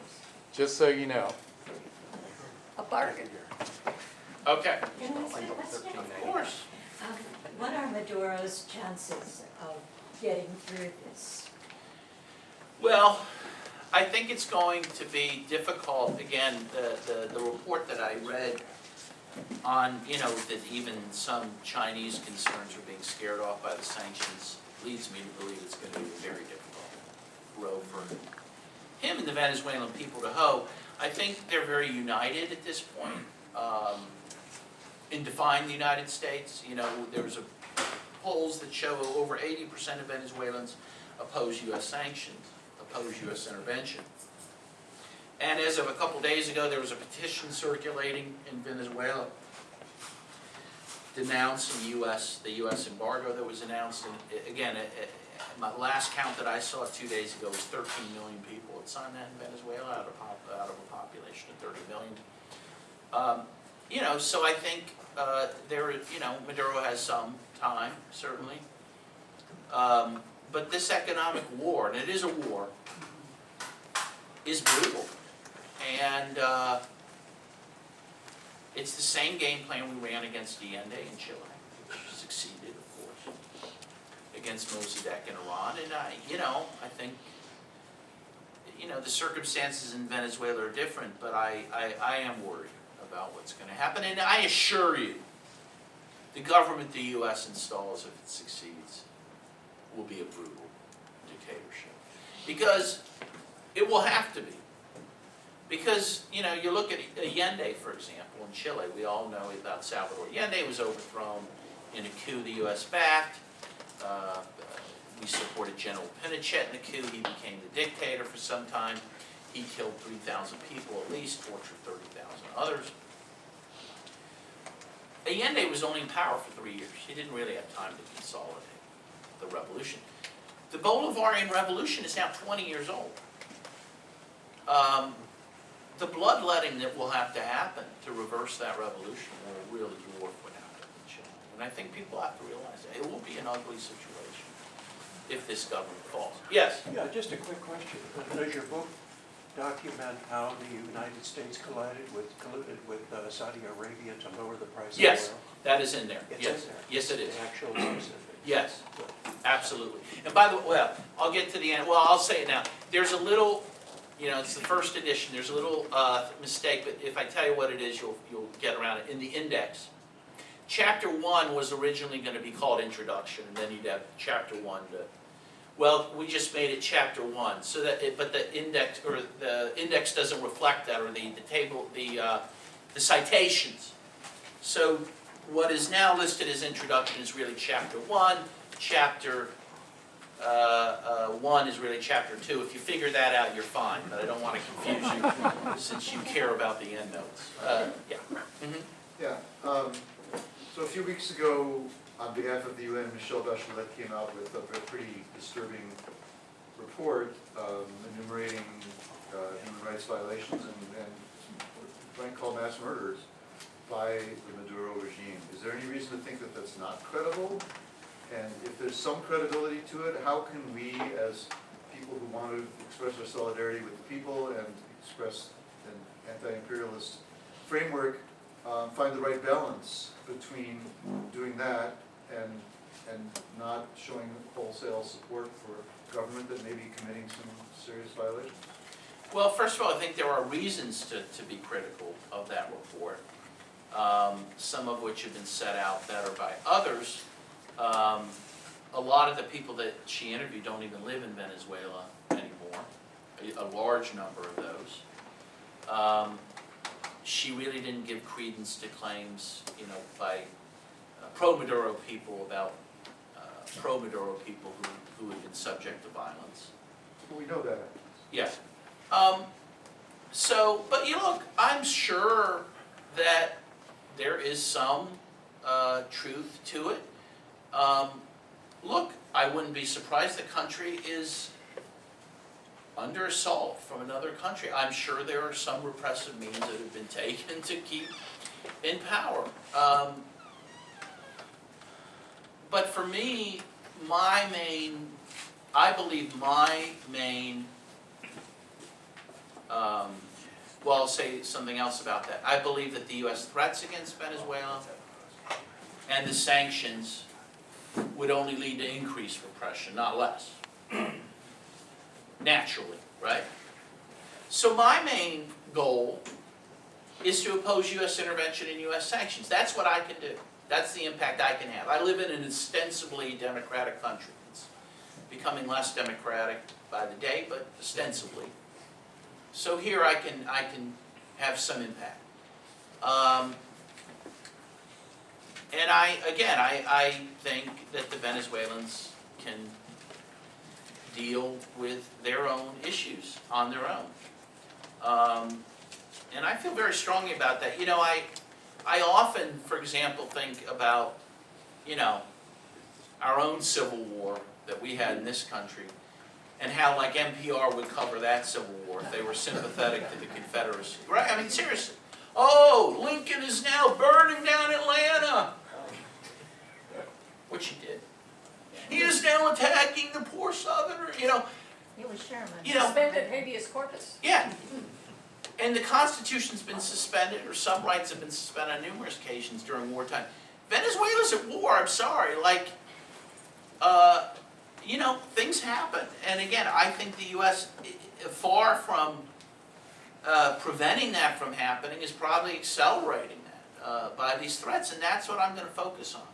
just so you know. A bargain. Okay. Can I ask a question? Of course. What are Maduro's chances of getting through this? Well, I think it's going to be difficult. Again, the report that I read on, that even some Chinese concerns are being scared off by the sanctions leads me to believe it's going to be a very difficult road for him and the Venezuelan people to hoe. I think they're very united at this point in defying the United States. There's polls that show over 80% of Venezuelans oppose U.S. sanctions, oppose U.S. intervention. And as of a couple days ago, there was a petition circulating in Venezuela denouncing the U.S. embargo that was announced. And again, my last count that I saw 2 days ago was 13 million people had signed that in Venezuela out of a population of 30 million. So I think Maduro has some time, certainly. But this economic war, and it is a war, is brutal. And it's the same game plan we ran against Allende in Chile, which succeeded, of course, against Mossadegh in Iran. And I think, the circumstances in Venezuela are different, but I am worried about what's going to happen. And I assure you, the government the U.S. installs, if it succeeds, will be a brutal dictatorship. Because it will have to be. Because, you look at Allende, for example, in Chile. We all know about Salvador Allende was overthrown in a coup the U.S. backed. We supported General Pinochet in the coup. He became the dictator for some time. He killed 3,000 people at least, tortured 30,000 others. Allende was only in power for 3 years. He didn't really have time to consolidate the revolution. The Bolivarian Revolution is now 20 years old. The bloodletting that will have to happen to reverse that revolution will really dwarf what happened in Chile. And I think people have to realize that. It will be an ugly situation if this government falls. Yes? Yeah, just a quick question. Does your book document how the United States colluded with Saudi Arabia to lower the price of oil? Yes, that is in there. It's Yes. in there. Yes, it is. The actual specifics. Yes, absolutely. And by the way, well, I'll get to the end. Well, I'll say it now. There's a little, it's the first edition. There's a little mistake, but if I tell you what it is, you'll get around it. In the index, Chapter 1 was originally going to be called Introduction, and then you'd have Chapter 1 to. Well, we just made it Chapter 1, so that but the index doesn't reflect that, or the table, the citations. So what is now listed as Introduction is really Chapter 1. Chapter 1 is really chapter 2. If you figure that out, you're fine, but I don't want to confuse you since you care about the endnotes. Yeah. Mhm. Yeah, so a few weeks ago, on behalf of the UN, Michelle Bachelet came out with a pretty disturbing report enumerating human rights violations and what I call mass murders by the Maduro regime. Is there any reason to think that that's not credible? And if there's some credibility to it, how can we, as people who want to express our solidarity with the people and express an anti-imperialist framework, find the right balance between doing that and not showing wholesale support for government that may be committing some serious violations? Well, first of all, I think there are reasons to be critical of that report, some of which have been set out better by others. A lot of the people that she interviewed don't even live in Venezuela anymore, a large number of those. She really didn't give credence to claims, by pro-Maduro people about pro-Maduro people who have been subject to violence. Well, we know that. Yeah. But look, I'm sure that there is some truth to it. Look, I wouldn't be surprised the country is under assault from another country. I'm sure there are some repressive means that have been taken to keep in power. But for me, I believe my main, well, I'll say something else about that. I believe that the U.S. threats against Venezuela and the sanctions would only lead to increased repression, not less. Naturally, right? So my main goal is to oppose U.S. intervention and U.S. sanctions. That's what I can do. That's the impact I can have. I live in an ostensibly democratic country. It's becoming less democratic by the day, but ostensibly. So here I can have some impact. And I think that the Venezuelans can deal with their own issues on their own. And I feel very strongly about that. I often, for example, think about, our own civil war that we had in this country and how, like, NPR would cover that civil war if they were sympathetic to the Confederacy. Right? I mean, seriously. Oh, Lincoln is now burning down Atlanta. Which he did. He is now attacking the poor Southerner, It was Sherman. Suspended habeas corpus. Yeah. And the Constitution's been suspended, or some rights have been suspended on numerous occasions during wartime. Venezuela's at war, I'm sorry. Things happen. And again, I think the U.S., far from preventing that from happening, is probably accelerating that by these threats. And that's what I'm going to focus on,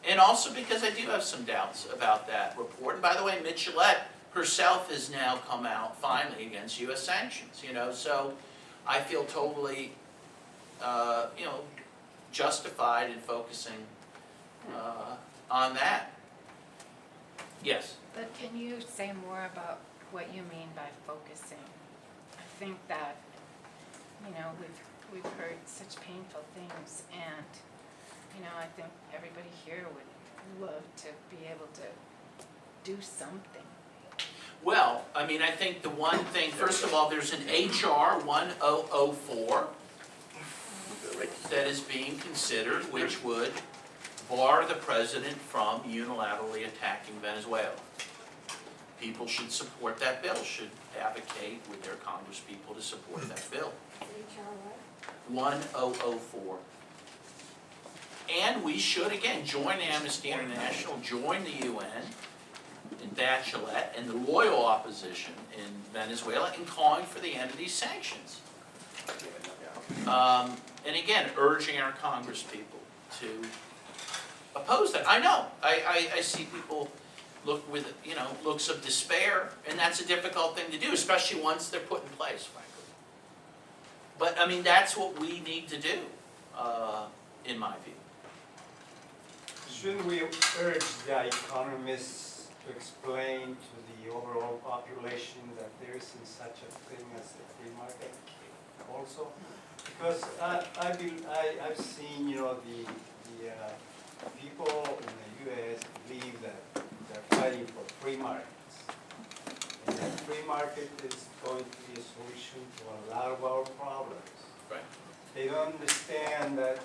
And also because I do have some doubts about that report. And by the way, Michelet herself has now come out finally against U.S. sanctions, so I feel totally, justified in focusing on that. Yes? But can you say more about what you mean by focusing? I think that, we've heard such painful things, and, I think everybody here would love to be able to do something. Well, I think the one thing, first of all, there's an HR 1004 that is being considered, which would bar the president from unilaterally attacking Venezuela. People should support that bill, should advocate with their congresspeople to support that bill. 1004. And we should, again, join Amnesty International, join the UN, and Bachelet, and the loyal opposition in Venezuela in calling for the end of these sanctions. And again, urging our congresspeople to oppose that. I know, I see people look with, looks of despair, and that's a difficult thing to do, especially once they're put in place, frankly. But, that's what we need to do, in my view. shouldn't we urge the economists to explain to the overall population that there isn't such a thing as the free market also? Because I've seen, you know, the people in the US believe that they're fighting for free markets. And that free market is going to be a solution to a lot of our problems. Right. They don't understand that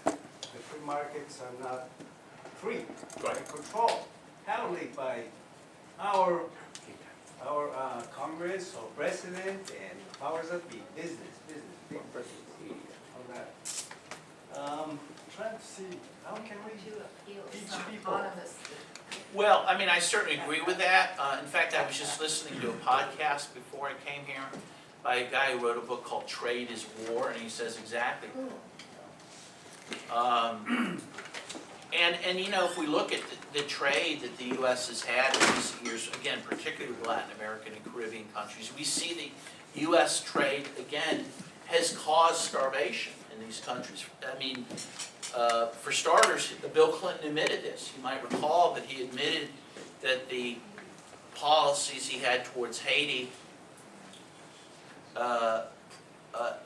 the free markets are not free, they're controlled, heavily by our Congress or president and powers that be, business, big business, all that. Trying to see, how can we teach people? Well, I mean, I certainly agree with that. In fact, I was just listening to a podcast before I came here by a guy who wrote a book called Trade is War, and he says exactly. And you know, if we look at the trade that the U.S. has had in recent years, again, particularly with Latin American and Caribbean countries, we see the U.S. trade, again, has caused starvation in these countries. I mean, for starters, Bill Clinton admitted this. You might recall that he admitted that the policies he had towards Haiti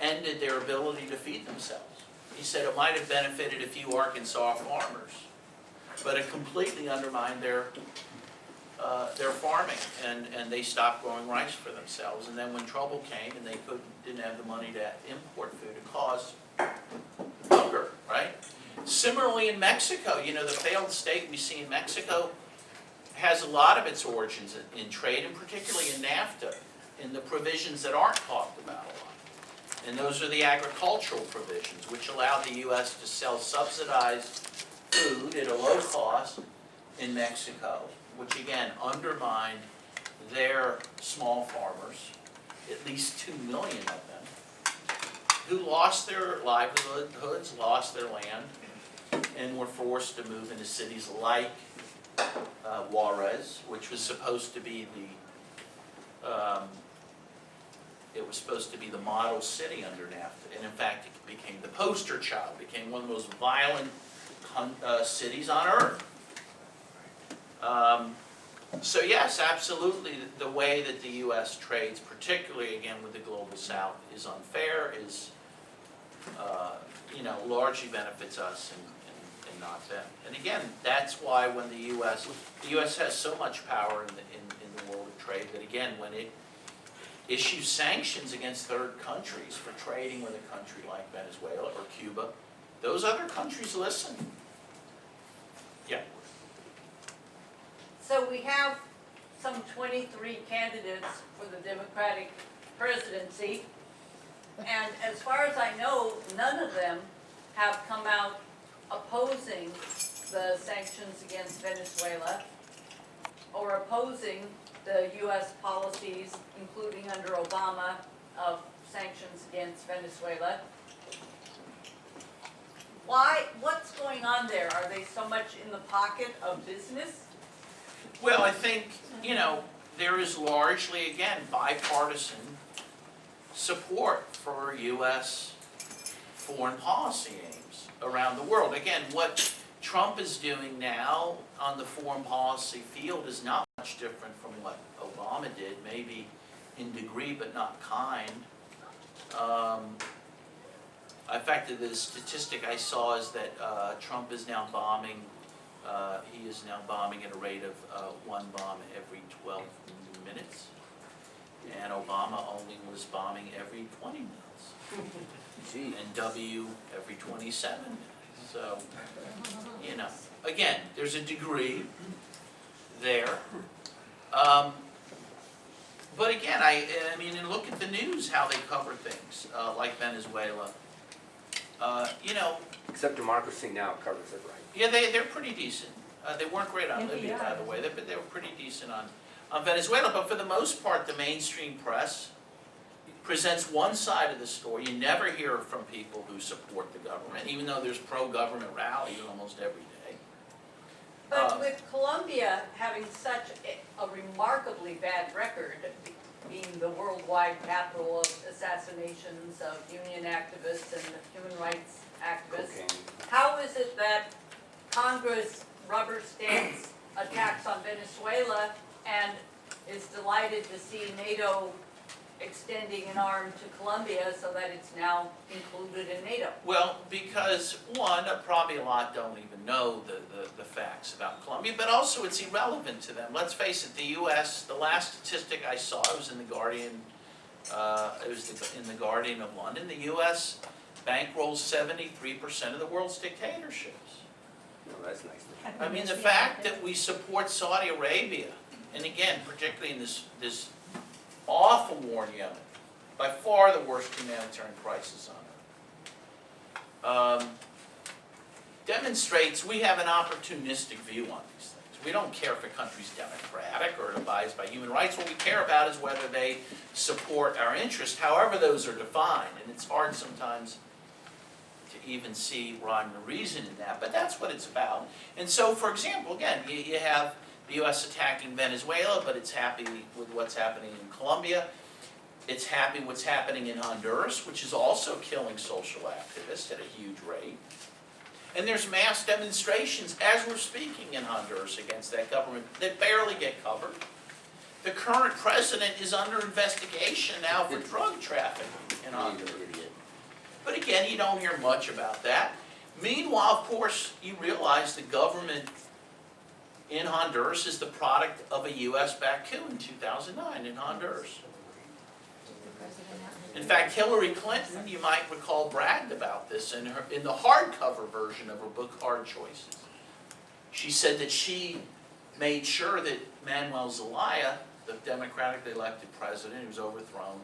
ended their ability to feed themselves. He said it might have benefited a few Arkansas farmers, but it completely undermined their farming, and they stopped growing rice for themselves. And then when trouble came and they didn't have the money to import food, it caused hunger, right? Similarly in Mexico, you know, the failed state we see in Mexico has a lot of its origins in trade, and particularly in NAFTA, in the provisions that aren't talked about a lot. And those are the agricultural provisions, which allowed the U.S. to sell subsidized food at a low cost in Mexico, which again undermined their small farmers, at least 2 million of them, who lost their livelihoods, lost their land, and were forced to move into cities like Juarez, which was supposed to be the model city under NAFTA, and in fact it became the poster child, became one of the most violent cities on earth. So yes, absolutely, the way that the U.S. trades, particularly again with the global South, is unfair, is largely benefits us and not them. And again, that's why when the U.S. has so much power in the world of trade that again, when it issues sanctions against third countries for trading with a country like Venezuela or Cuba, those other countries listen. Yeah. So we have some 23 candidates for the Democratic presidency, and as far as I know, none of them have come out opposing the sanctions against Venezuela or opposing the U.S. policies, including under Obama, of sanctions against Venezuela. Why? What's going on there? Are they so much in the pocket of business? Well, I think, there is largely, again, bipartisan support for U.S. foreign policy aims around the world. Again, what Trump is doing now on the foreign policy field is not much different from what Obama did, maybe in degree but not kind. In fact, the statistic I saw is that Trump is now bombing, he is now bombing at a rate of one bomb every 12 minutes. And Obama only was bombing every 20 minutes. And W every 27 minutes. So, again, there's a degree there. But again, I mean, and look at the news, how they cover things, like Venezuela. Except democracy now covers it right. Yeah, they're pretty decent. They weren't great on Libya, by the way, but they were pretty decent on Venezuela. But for the most part, the mainstream press presents one side of the story. You never hear from people who support the government, even though there's pro-government rallies almost every day. But with Colombia having such a remarkably bad record, being the worldwide capital of assassinations of union activists and human rights activists, Cocaine. how is it that Congress rubber stamps attacks on Venezuela and is delighted to see NATO extending an arm to Colombia so that it's now included in NATO. Well, because one, probably a lot don't even know the facts about Colombia, but also it's irrelevant to them. Let's face it, the U.S., the last statistic I saw, it was in the Guardian, in the Guardian of London, the U.S. bankrolls 73% of the world's dictatorships. Oh, that's nice. I mean, the fact that we support Saudi Arabia, and again, particularly in this awful war in Yemen, by far the worst humanitarian crisis on earth, demonstrates we have an opportunistic view on these things. We don't care if a country's democratic or abides by human rights. What we care about is whether they support our interests, however those are defined. And it's hard sometimes to even see rhyme or reason in that, but that's what it's about. And so, for example, again, you have the U.S. attacking Venezuela, but it's happy with what's happening in Colombia. It's happy what's happening in Honduras, which is also killing social activists at a huge rate. And there's mass demonstrations as we're speaking in Honduras against that government that barely get covered. The current president is under investigation now for drug trafficking in Honduras. But again, you don't hear much about that. Meanwhile, of course, you realize the government in Honduras is the product of a U.S.-backed coup in 2009 in Honduras. In fact, Hillary Clinton, you might recall, bragged about this in the hardcover version of her book, Hard Choices. She said that she made sure that Manuel Zelaya, the democratically elected president who was overthrown,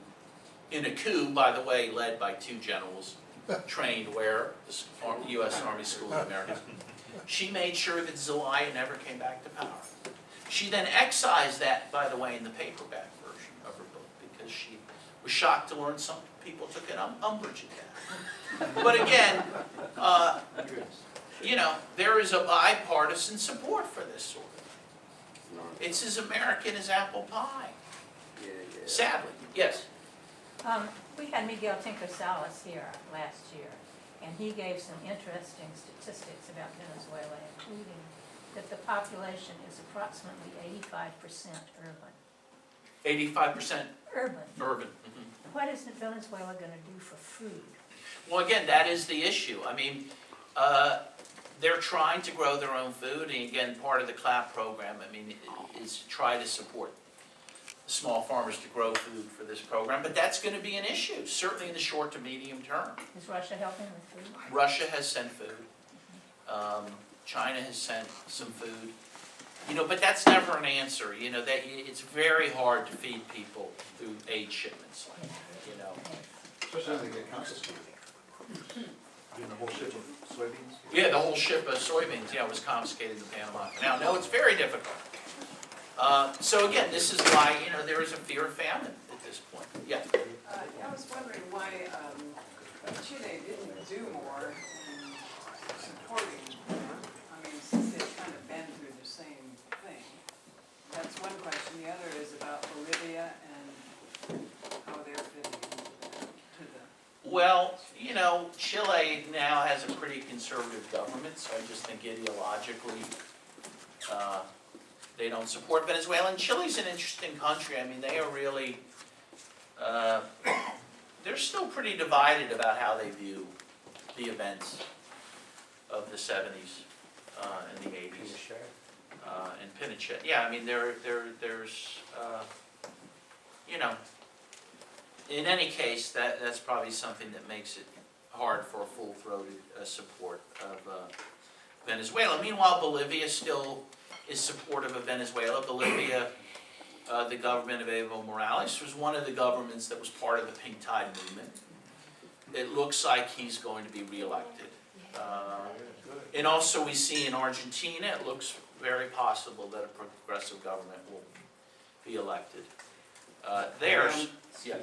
in a coup, by the way, led by two generals trained where? The U.S. Army School of America. She made sure that Zelaya never came back to power. She then excised that, by the way, in the paperback version of her book because she was shocked to learn some people took an umbrage at that. But again, you know, there is a bipartisan support for this sort of thing. It's as American as apple pie. Sadly, yes. We had Miguel Tinker-Salas here last year, and he gave some interesting statistics about Venezuela, including that the population is approximately 85% urban. 85% Urban. urban. What is Venezuela going to do for food? Well, again, that is the issue. I mean, they're trying to grow their own food, and again, part of the CLAP program, I mean, is to try to support small farmers to grow food for this program, but that's going to be an issue, certainly in the short to medium term. Is Russia helping with food? Russia has sent food. China has sent some food. You know, but that's never an answer. You know, that it's very hard to feed people through aid shipments, like that, you know. Especially when they get confiscated. You know, the whole ship of soybeans? Yeah, the whole ship of soybeans, yeah, was confiscated in the Panama Canal. No, it's very difficult. So again, this is why, you know, there is a fear of famine at this point. Yeah. I was wondering why Chile didn't do more in supporting, I mean, since they've kind of been through the same thing. That's one question. The other is about Bolivia and how they're fitting into the... Well, you know, Chile now has a pretty conservative government, so I just think ideologically they don't support Venezuela. And Chile's an interesting country. I mean, they are really, they're still pretty divided about how they view the events of the 70s and the 80s. And Pinochet. Yeah, I mean, there's, you know, in any case, that's probably something that makes it hard for a full-throated support of Venezuela. Meanwhile, Bolivia still is supportive of Venezuela. Bolivia, the government of Evo Morales, was one of the governments that was part of the Pink Tide movement. It looks like he's going to be reelected. And also we see in Argentina, it looks very possible that a progressive government will be elected. There's... Yeah.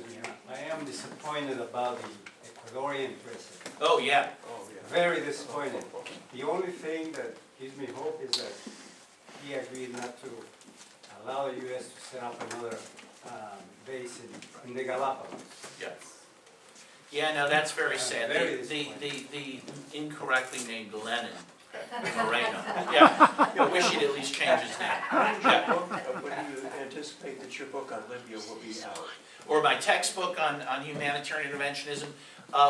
I am disappointed about the Ecuadorian president. Oh, yeah. Very disappointed. The only thing that gives me hope is that he agreed not to allow the U.S. to set up another base in the Galapagos. Yes. Yeah, no, that's very sad. Very The incorrectly named Lenin Moreno, yeah. I wish he'd at least change his name. Yeah. When do you anticipate that your book on Libya will be out? Or my textbook on humanitarian interventionism,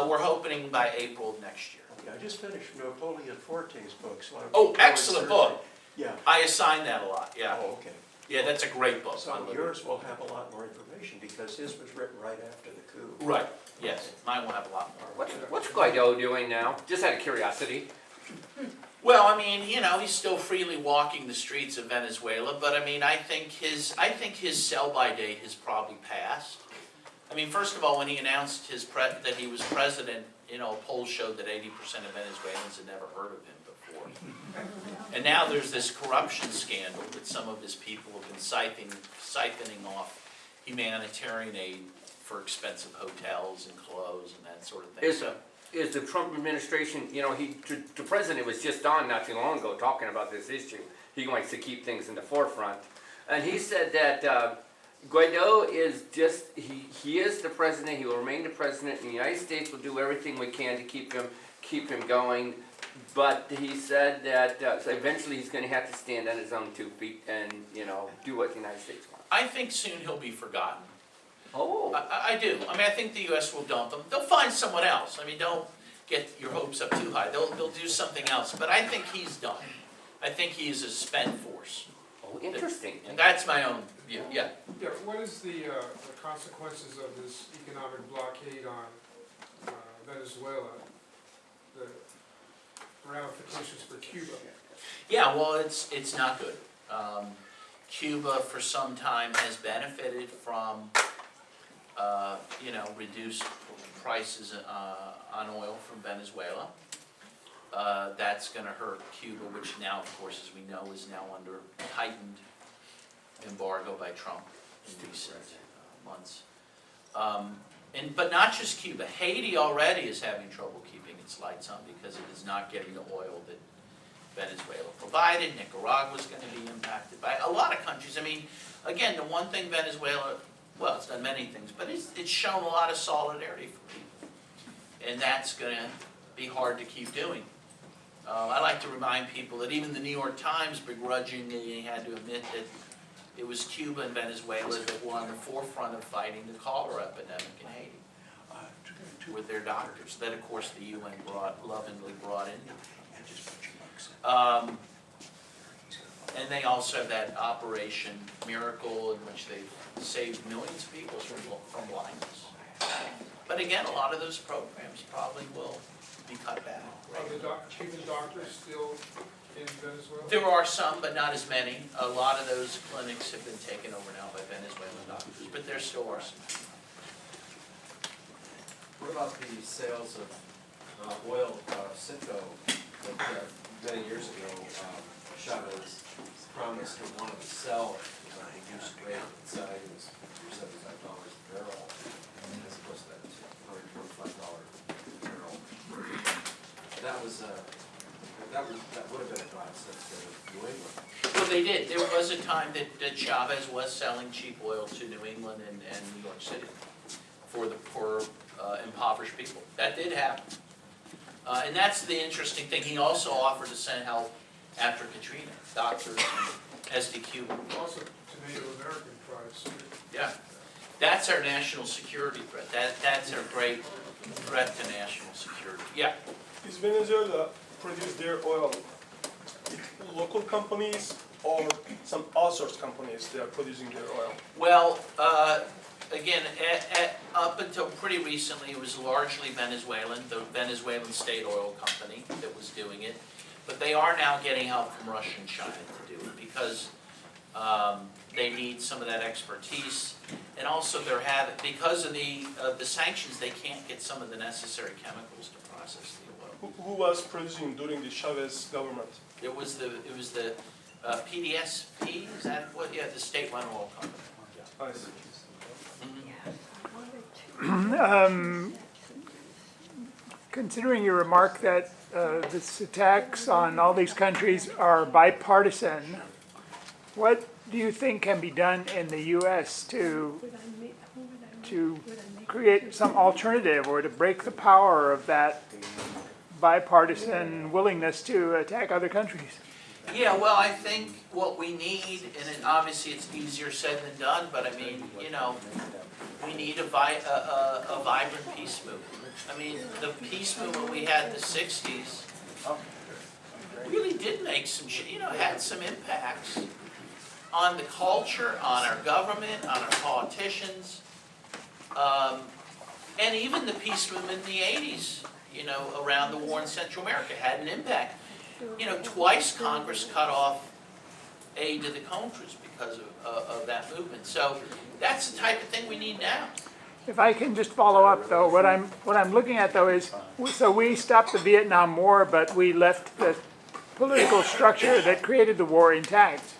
we're hoping by April of next year. Yeah, I just finished Napoleon Forte's book, so I'm. Oh, excellent book. Yeah. I assign that a lot, yeah. Oh, okay. Yeah, that's a great book. So yours will have a lot more information because his was written right after the coup. Right, yes, mine will have a lot more. What's Guaido doing now? Just out of curiosity. Well, I mean, you know, he's still freely walking the streets of Venezuela, but I mean, I think his sell-by date has probably passed. I mean, first of all, when he announced that he was president, you know, polls showed that 80% of Venezuelans had never heard of him before. And now there's this corruption scandal that some of his people have been siphoning off humanitarian aid for expensive hotels and clothes and that sort of thing. Is the Trump administration, you know, the president was just on not too long ago talking about this issue. He likes to keep things in the forefront. And he said that Guaido is just, he is the president, he will remain the president, and the United States will do everything we can to keep him going. But he said that so eventually he's going to have to stand on his own 2 feet and, you know, do what the United States wants. I think soon he'll be forgotten. Oh. I do. I mean, I think the U.S. will dump him. They'll find someone else. I mean, don't get your hopes up too high. They'll do something else. But I think he's done. I think he's a spent force. Oh, interesting. And that's my own view, yeah. Yeah, what is the consequences of this economic blockade on Venezuela, the ramifications for Cuba? Yeah, well, it's not good. Cuba, for some time, has benefited from, you know, reduced prices on oil from Venezuela. That's going to hurt Cuba, which now, of course, as we know, is now under heightened embargo by Trump in recent months. But not just Cuba. Haiti already is having trouble keeping its lights on because it is not getting the oil that Venezuela provided. Nicaragua is going to be impacted by a lot of countries. I mean, again, the one thing Venezuela, well, it's done many things, but it's shown a lot of solidarity for people. And that's going to be hard to keep doing. I like to remind people that even the New York Times begrudgingly had to admit that it was Cuba and Venezuela that were on the forefront of fighting the cholera epidemic in Haiti with their doctors, that of course the UN lovingly brought in. And they also have that Operation Miracle in which they saved millions of people from blindness. But again, a lot of those programs probably will be cut back. Are the Cuban doctors still in Venezuela? There are some, but not as many. A lot of those clinics have been taken over now by Venezuelan doctors, but there still are some. What about the sales of oil, Citgo, that many years ago, Chavez promised to want to sell at a reduced rate inside it was $75 a barrel, as opposed to that $125 a barrel. That would have been a godsend to New England. Well, they did. There was a time that Chavez was selling cheap oil to New England and New York City for the poor, impoverished people. That did happen. And that's the interesting thing. He also offered to send help after Katrina, doctors and SDQ. Also to Native American tribes. Yeah. That's our national security threat. That's our great threat to national security. Yeah. Is Venezuela produce their oil local companies or some outsourced companies that are producing their oil? Well, again, up until pretty recently, it was largely Venezuelan, the Venezuelan State Oil Company that was doing it. But they are now getting help from Russia and China to do it because they need some of that expertise. And also because of the sanctions, they can't get some of the necessary chemicals to process the oil. Who was producing during the Chavez government? It was the PDSP, is that what, yeah, the state-run oil company. I see. Considering your remark that this attacks on all these countries are bipartisan, what do you think can be done in the U.S. to create some alternative or to break the power of that bipartisan willingness to attack other countries. Yeah, well, I think what we need, and then obviously it's easier said than done, but I mean, you know, we need a vibrant peace movement. I mean, the peace movement we had in the '60s really did make some, you know, had some impacts on the culture, on our government, on our politicians, and even the peace movement in the '80s, you know, around the war in Central America had an impact. You know, twice Congress cut off aid to the Contras because of that movement. So that's the type of thing we need now. If I can just follow up though, what I'm looking at though is, so we stopped the Vietnam War, but we left the political structure that created the war intact.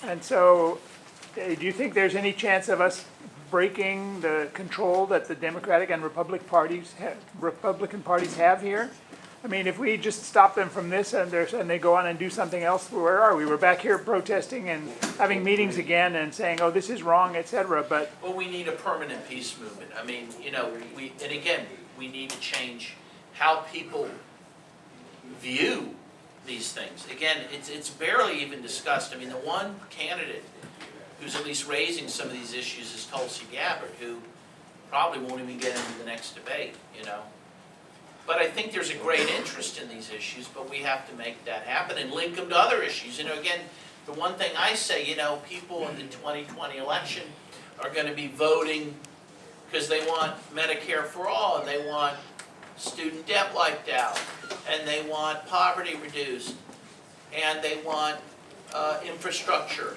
And so, do you think there's any chance of us breaking the control that the Democratic and Republican parties have here? I mean, if we just stop them from this and they go on and do something else, where are we? We're back here protesting and having meetings again and saying, oh, this is wrong, et cetera, but... Well, we need a permanent peace movement. I mean, you know, and again, we need to change how people view these things. Again, it's barely even discussed. I mean, the one candidate who's at least raising some of these issues is Tulsi Gabbard, who probably won't even get into the next debate, you know. But I think there's a great interest in these issues, but we have to make that happen and link them to other issues. You know, again, the one thing I say, you know, people in the 2020 election are going to be voting because they want Medicare for all, and they want student debt wiped out, and they want poverty reduced, and they want infrastructure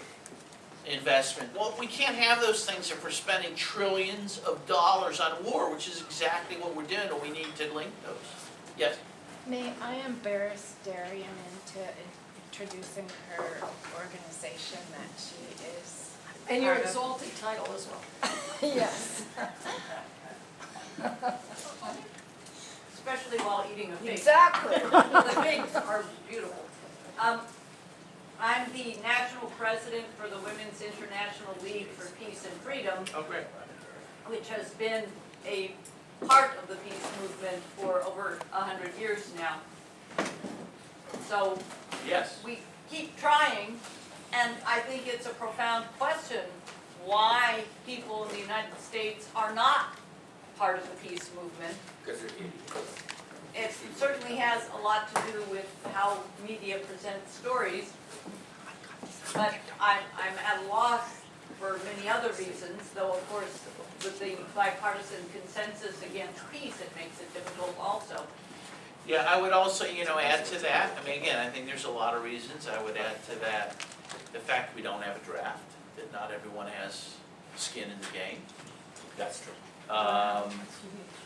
investment. Well, we can't have those things if we're spending trillions of dollars on war, which is exactly what we're doing, and we need to link those. Yes? May I embarrass Darian into introducing her organization that she is And your part of? exalted title as well. Yes. Especially while eating a fig. Exactly. The figs are beautiful. I'm the national president for the Women's International League for Peace and Freedom, Oh, great. which has been a part of the peace movement for over 100 years now. So Yes. we keep trying, and I think it's a profound question why people in the United States are not part of the peace movement. Because they're idiots. It certainly has a lot to do with how media presents stories, but I'm at a loss for many other reasons, though of course with the bipartisan consensus against peace, it makes it difficult also. Yeah, I would also, you know, add to that, I mean, again, I think there's a lot of reasons. I would add to that the fact we don't have a draft, that not everyone has skin in the game. That's true.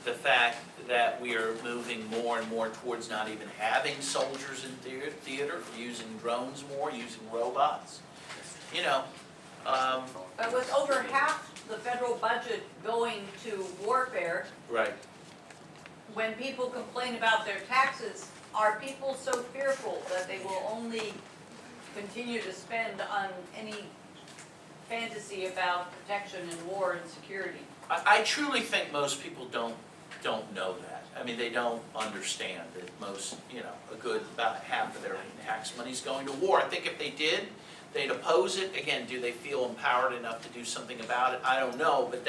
The fact that we are moving more and more towards not even having soldiers in theater, using drones more, using robots. You know, But with over half the federal budget going to warfare, right. when people complain about their taxes, are people so fearful that they will only continue to spend on any fantasy about protection and war and security? I truly think most people don't know that. I mean, they don't understand that most, you know, about half of their tax money is going to war. I think if they did, they'd oppose it. Again, do they feel empowered enough to do something about it? I don't know, but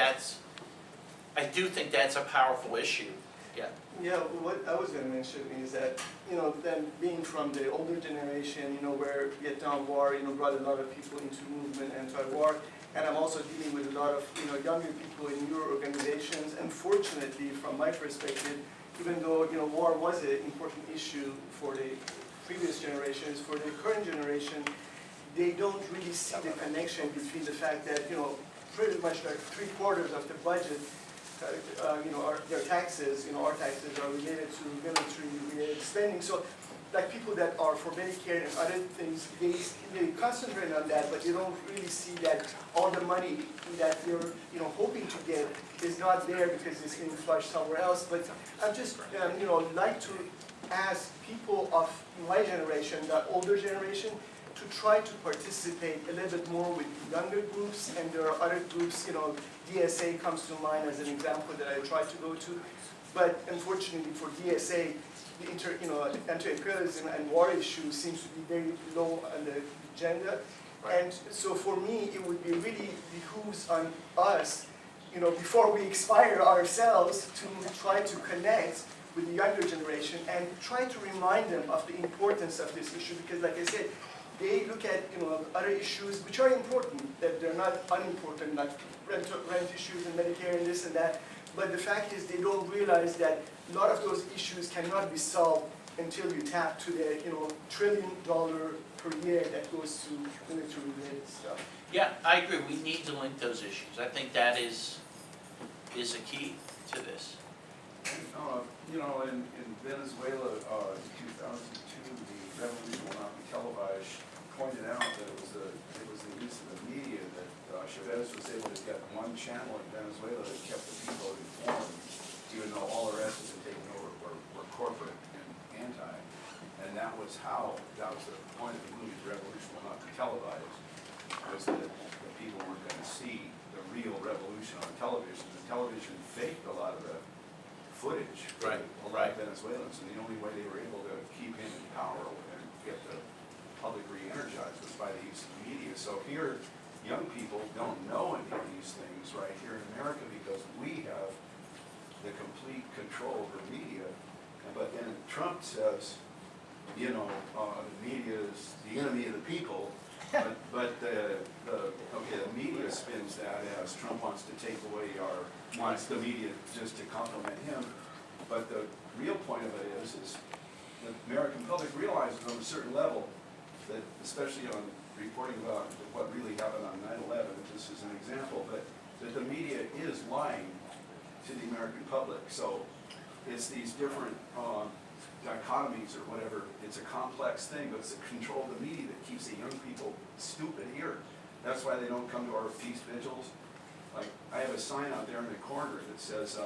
I do think that's a powerful issue. Yeah. Yeah, what I was going to mention is that, you know, them being from the older generation, you know, where Vietnam War, you know, brought a lot of people into movement anti-war, and I'm also dealing with a lot of, you know, younger people in your organizations. Unfortunately, from my perspective, even though, you know, war was an important issue for the previous generations, for the current generation, they don't really see the connection between the fact that, you know, pretty much like 3/4 of the budget you know, their taxes, you know, our taxes are related to military-related spending. So, like people that are for Medicare and other things, they concentrate on that, but they don't really see that all the money that they're, you know, hoping to get is not there because it's being flushed somewhere else. But I'm just, you know, like to ask people of my generation, the older generation, to try to participate a little bit more with younger groups, and there are other groups, you know, DSA comes to mind as an example that I try to go to, but unfortunately for DSA, the anti-imperialism and war issue seems to be very low on the agenda. Right. And so for me, it would be really behooves on us, before we expire ourselves, to try to connect with the younger generation and try to remind them of the importance of this issue. Because like I said, they look at other issues which are important, that they're not unimportant, like rent issues and Medicare and this and that. But the fact is they don't realize that a lot of those issues cannot be solved until you tap to the $1 trillion per year that goes to military-related stuff. Yeah, I agree, we need to link those issues. I think that is a key to this. In Venezuela, in 2002, the revolution will not be televised, pointed out that it was the use of the media that Chavez was able to get one channel in Venezuela that kept the people informed, even though all the rest had been taken over were corporate and anti. And that was the point of the movie, The Revolution Will Not Be Televised, was that the people weren't going to see the real revolution on television. The television faked a lot of the footage for Right, a lot of Venezuelans, and the only way they were able to keep him in power and get the public re-energized was by the use of the media. So here, young people don't know any of these things right here in America because we have the complete control over media. But then Trump says, the media is the enemy of the people, but the media spins that as Trump wants to take away wants the media just to compliment him. But the real point of it is the American public realizes on a certain level that, especially on reporting about what really happened on 9/11, this is an example, but that the media is lying to the American public. So it's these different dichotomies or whatever. It's a complex thing, but it's the control of the media that keeps the young people stupid here. That's why they don't come to our peace vigils. Like, I have a sign out there in the corner that says,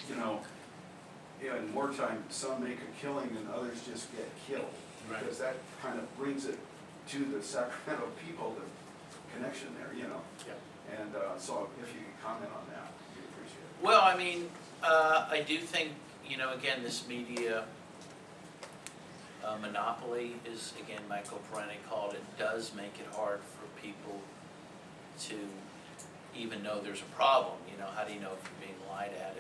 in wartime, some make a killing and others just get killed. Right. Because that kind of brings it to the Sacramento people, the connection there, Yeah. And so if you could comment on that, we'd appreciate it. Well, I mean, I do think, again, this media monopoly is, again, Michael Parenti called it, does make it hard for people to even know there's a problem. How do you know if you're being lied at?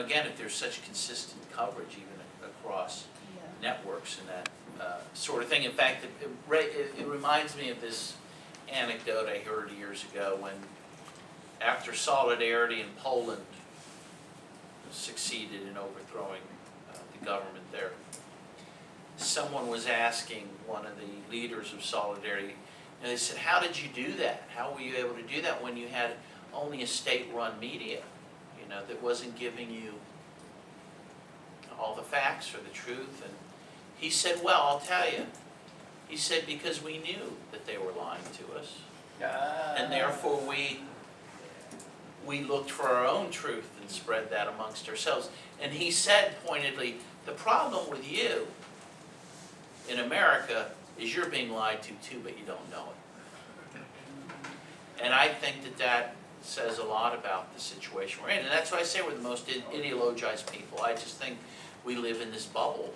Again, if there's such consistent coverage even across networks and that sort of thing. In fact, it reminds me of this anecdote I heard years ago when, after Solidarity in Poland succeeded in overthrowing the government there, someone was asking one of the leaders of Solidarity, and they said, how did you do that? How were you able to do that when you had only a state-run media, that wasn't giving you all the facts or the truth? And he said, well, I'll tell you. He said, because we knew that they were lying to us. And therefore we looked for our own truth and spread that amongst ourselves. And he said pointedly, the problem with you in America is you're being lied to too, but you don't know it. And I think that says a lot about the situation we're in. And that's why I say we're the most ideologized people. I just think we live in this bubble.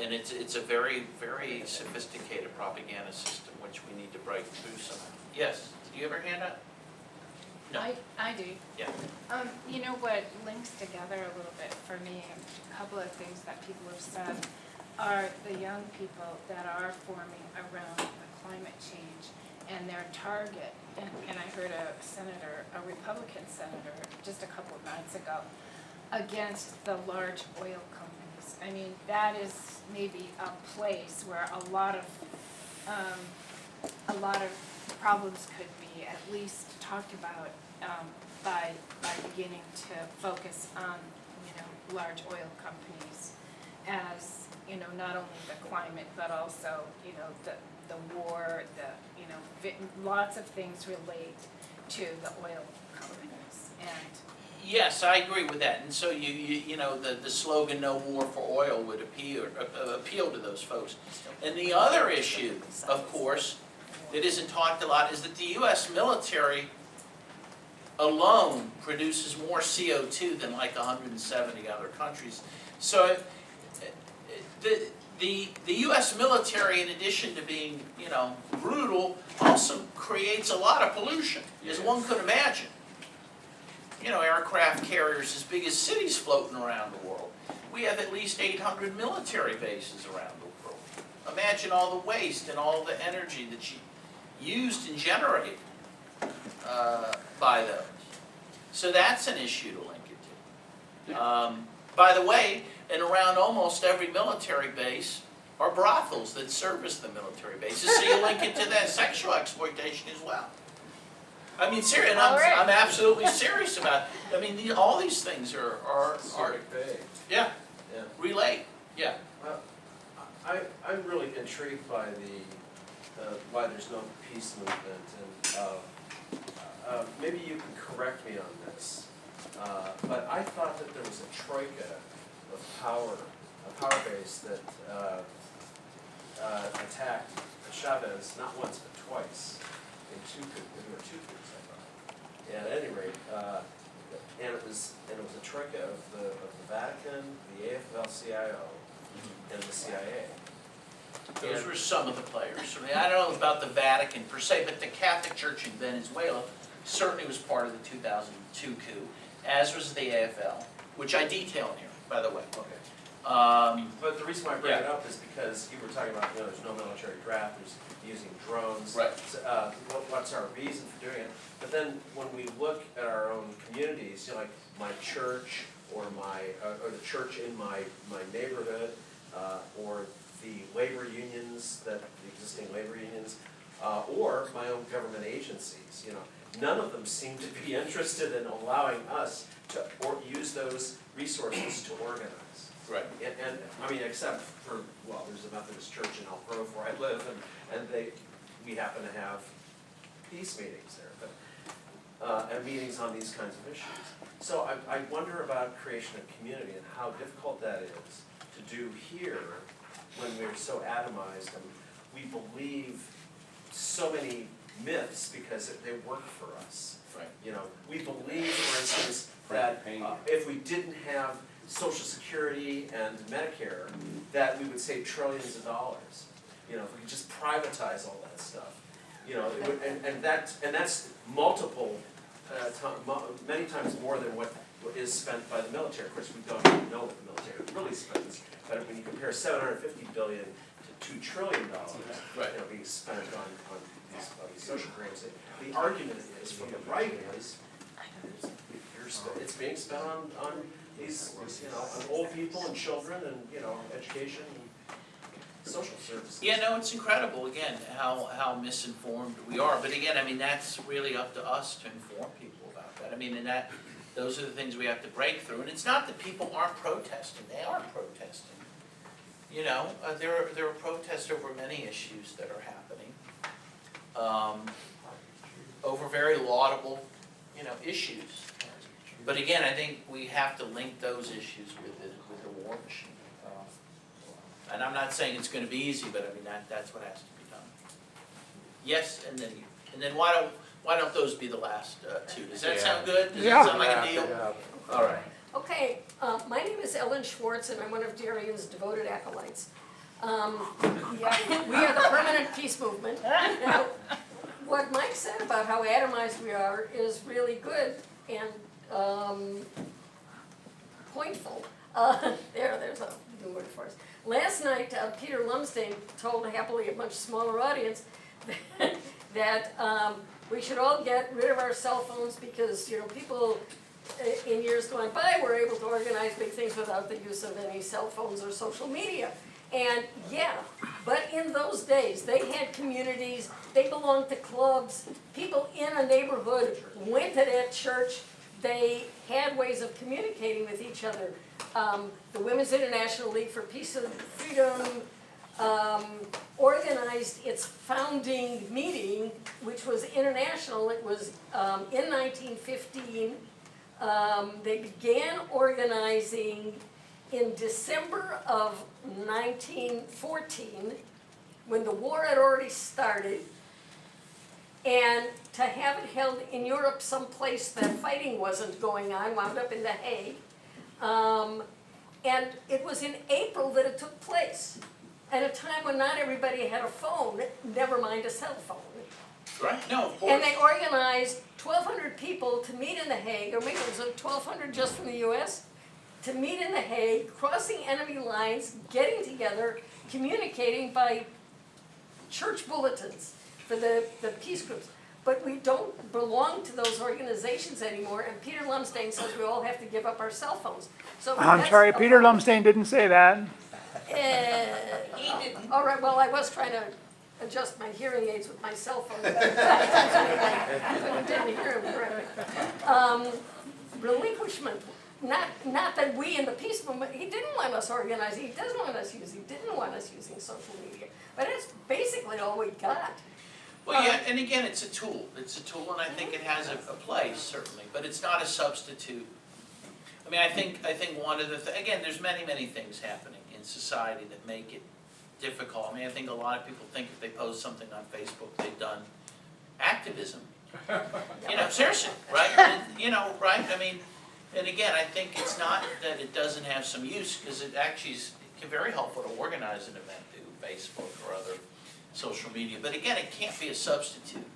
And it's a very, very sophisticated propaganda system, which we need to break through somehow. Yes, do you ever hand up? No. I do. Yeah. You know what links together a little bit for me, a couple of things that people have said, are the young people that are forming around the climate change and their target. And I heard a Republican senator, just a couple of nights ago, against the large oil companies. I mean, that is maybe a place where a lot of problems could be at least talked about by beginning to focus on, large oil companies as, not only the climate, but also, the war, lots of things relate to the oil companies. And Yes, I agree with that. And so the slogan "No War for Oil" would appeal to those folks. And the other issue, of course, that isn't talked a lot is that the U.S. military alone produces more CO2 than like 170 other countries. So the US military, in addition to being, you know, brutal, also creates a lot of pollution, as one could imagine. You know, aircraft carriers as big as cities floating around the world. We have at least 800 military bases around the world. Imagine all the waste and all the energy that you used and generated by those. So that's an issue to link it to. By the way, and around almost every military base are brothels that service the military bases, so you link it to that sexual exploitation as well. I mean, seriously, and I'm absolutely serious about it. I mean, all these things are yeah, Yeah. relate, yeah. I'm really intrigued by why there's no peace movement, and maybe you can correct me on this, but I thought that there was a troika of power, a power base that attacked Chavez not once but twice in two coups, I thought. At any rate, and it was a troika of the Vatican, the AFL-CIO, and the CIA. Those were some of the players. I mean, I don't know about the Vatican per se, but the Catholic Church in Venezuela certainly was part of the 2002 coup, as was the AFL, which I detail in here, by the way. Okay. But the reason why I bring it up is because you were talking about, you know, there's no military draft, there's using drones. Right. So, what's our reason for doing it? But then when we look at our own communities, you know, like my church or or the church in my neighborhood, or the labor unions, the existing labor unions, or my own government agencies, you know, none of them seem to be interested in allowing us to use those resources to organize. Right. And I mean, except for, well, there's a Methodist church in Elk Grove where I live, and we happen to have peace meetings there, but and meetings on these kinds of issues. So I wonder about creation of community and how difficult that is to do here when we're so atomized and we believe so many myths because they work for us. Right. You know, we believe, for instance, that if we didn't have Social Security and Medicare, that we would save trillions of dollars. You know, if we could just privatize all that stuff. You know, it would, and that's multiple, many times more than what is spent by the military. Of course, we don't even know what the military really spends. But when you compare $750 billion to $2 trillion, Right. you know, being spent on these social programs, the argument is from the right is it's being spent on these, you know, on old people and children and, you know, education and social services. Yeah, no, it's incredible, again, how misinformed we are. But again, I mean, that's really up to us to inform people about that. I mean, and those are the things we have to break through. And it's not that people aren't protesting, they are protesting. You know, there are protests over many issues that are happening, over very laudable, you know, issues. But again, I think we have to link those issues with the war machine. And I'm not saying it's going to be easy, but I mean that's what has to be done. Yes, and then why don't those be the last two? Does that sound good? Does that sound like a deal? All right. Okay, my name is Ellen Schwartz, and I'm one of Darien's devoted acolytes. We are the Permanent Peace Movement. Now, what Mike said about how atomized we are is really good and pointful. There's a new word for us. Last night, Peter Lumsdaine told happily a much smaller audience that we should all get rid of our cell phones because, you know, people in years going by were able to organize big things without the use of any cell phones or social media. And yeah, but in those days, they had communities, they belonged to clubs, people in a neighborhood went to that church, they had ways of communicating with each other. The Women's International League for Peace and Freedom organized its founding meeting, which was international. It was in 1915. They began organizing in December of 1914, when the war had already started. And to have it held in Europe someplace that fighting wasn't going on, wound up in The Hague. And it was in April that it took place, at a time when not everybody had a phone, never mind a cell phone. Right, no, of course. And they organized 1,200 people to meet in The Hague, or maybe it was 1,200 just from the US, to meet in The Hague, crossing enemy lines, getting together, communicating by church bulletins for the peace groups. But we don't belong to those organizations anymore, and Peter Lumsdaine says we all have to give up our cell phones. So I'm that's sorry, a Peter problem. Lumsdaine didn't say that. He didn't. All right, well, I was trying to adjust my hearing aids with my cell phone. I didn't hear him correctly. Relinquishment, not that we in the peace movement, he didn't want us organizing, he didn't want us using social media. But that's basically all we got. Well, yeah, and again, it's a tool, and I think it has a place, certainly, but it's not a substitute. I mean, I think one of the, again, there's many things happening in society that make it difficult. I mean, I think a lot of people think if they post something on Facebook, they've done activism. You know, seriously, right? And, you know, right? I mean, and again, I think it's not that it doesn't have some use, because it actually is very helpful to organize an event through Facebook or other social media. But again, it can't be a substitute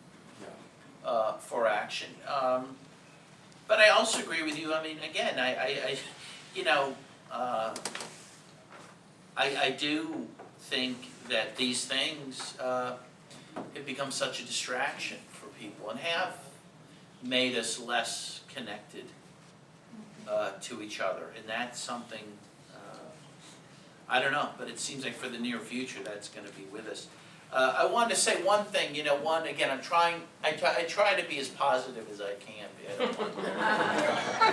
for action. But I also agree with you. I mean, again, I do think that these things have become such a distraction for people and have made us less connected to each other, and that's something, I don't know, but it seems like for the near future that's going to be with us. I wanted to say one thing, you know, again, I try to be as positive as I can be. I don't want,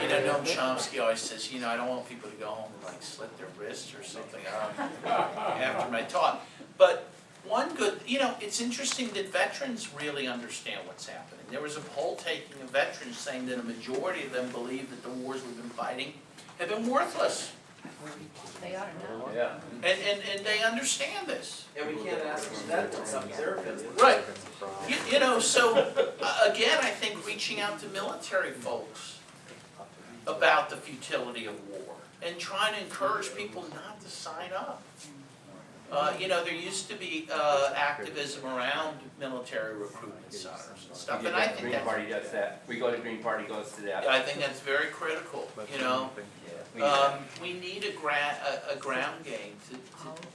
you know, Noam Chomsky always says, you know, I don't want people to go home and like slit their wrists or something after my talk. But one good, you know, it's interesting that veterans really understand what's happening. There was a poll taking of veterans saying that a majority of them believe that the wars we've been fighting have been worthless. They ought to know. Yeah. And they understand this. And we can't ask them to some therapist. Right. You know, so again, I think reaching out to military folks about the futility of war and trying to encourage people not to sign up. You know, there used to be activism around military recruitment centers and stuff, and I think Green that's, Party does that. We go to Green Party, goes to that. I think that's very critical, you know. We need a ground game to,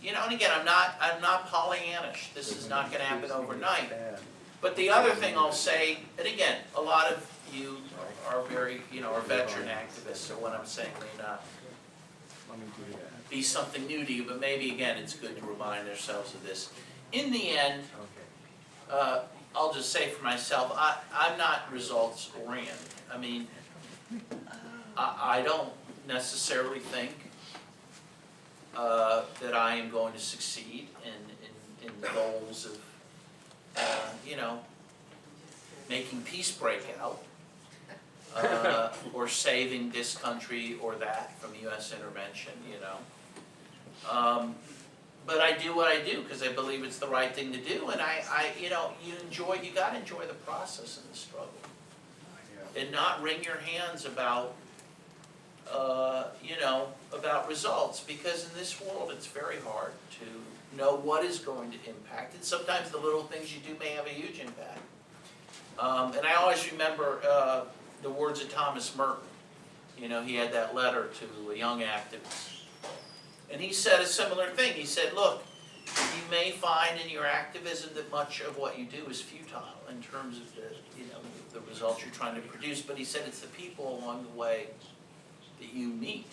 you know, and again, I'm not Pollyannish. This is not gonna happen overnight. But the other thing I'll say, and again, a lot of you are very, you know, are veteran activists, so what I'm saying may not be something new to you, but maybe again, it's good to remind ourselves of this. In the end, I'll just say for myself, I'm not results oriented. I mean, I don't necessarily think that I am going to succeed in the goals of, you know, making peace break out, or saving this country or that from U.S. intervention, you know. But I do what I do because I believe it's the right thing to do, and I you know, you gotta enjoy the process and the struggle, and not wring your hands about, you know, about results, because in this world it's very hard to know what is going to impact, and sometimes the little things you do may have a huge impact. And I always remember the words of Thomas Merton. You know, he had that letter to a young activist. And he said a similar thing. He said, look, you may find in your activism that much of what you do is futile in terms of the, you know, the results you're trying to produce. But he said it's the people along the way that you meet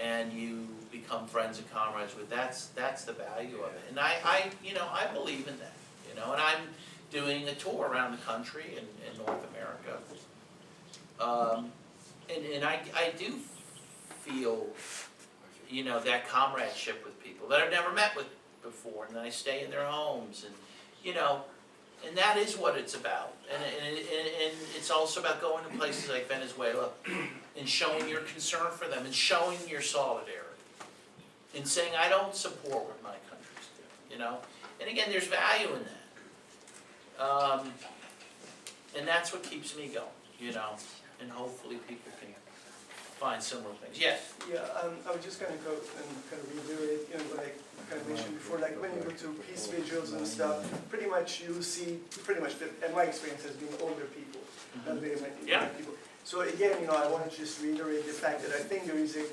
and you become friends and comrades with. That's the value of it. And I you know, I believe in that. You know, and I'm doing a tour around the country in North America. And I do feel, you know, that comradeship with people that I've never met with before, and then I stay in their homes, and, you know, and that is what it's about. And it's also about going to places like Venezuela and showing your concern for them and showing your solidarity and saying, I don't support what my country's doing, you know. And again, there's value in that. And that's what keeps me going, you know, and hopefully people can find similar things. Yes? Yeah, I was just gonna go and kind of reiterate, you know, what I kind of mentioned before, like when you go to peace vigils and stuff, pretty much you see, pretty much, and my experience has been older people, not very many Yeah. young people. So again, you know, I want to just reiterate the fact that I think there is a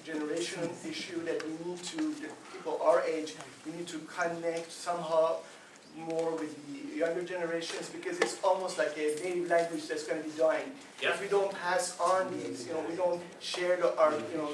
generational issue that we need to, the people our age, we need to connect somehow more with the younger generations, because it's almost like a native language that's going to be dying. Yeah. If we don't pass on these, you know, we don't share our, you know,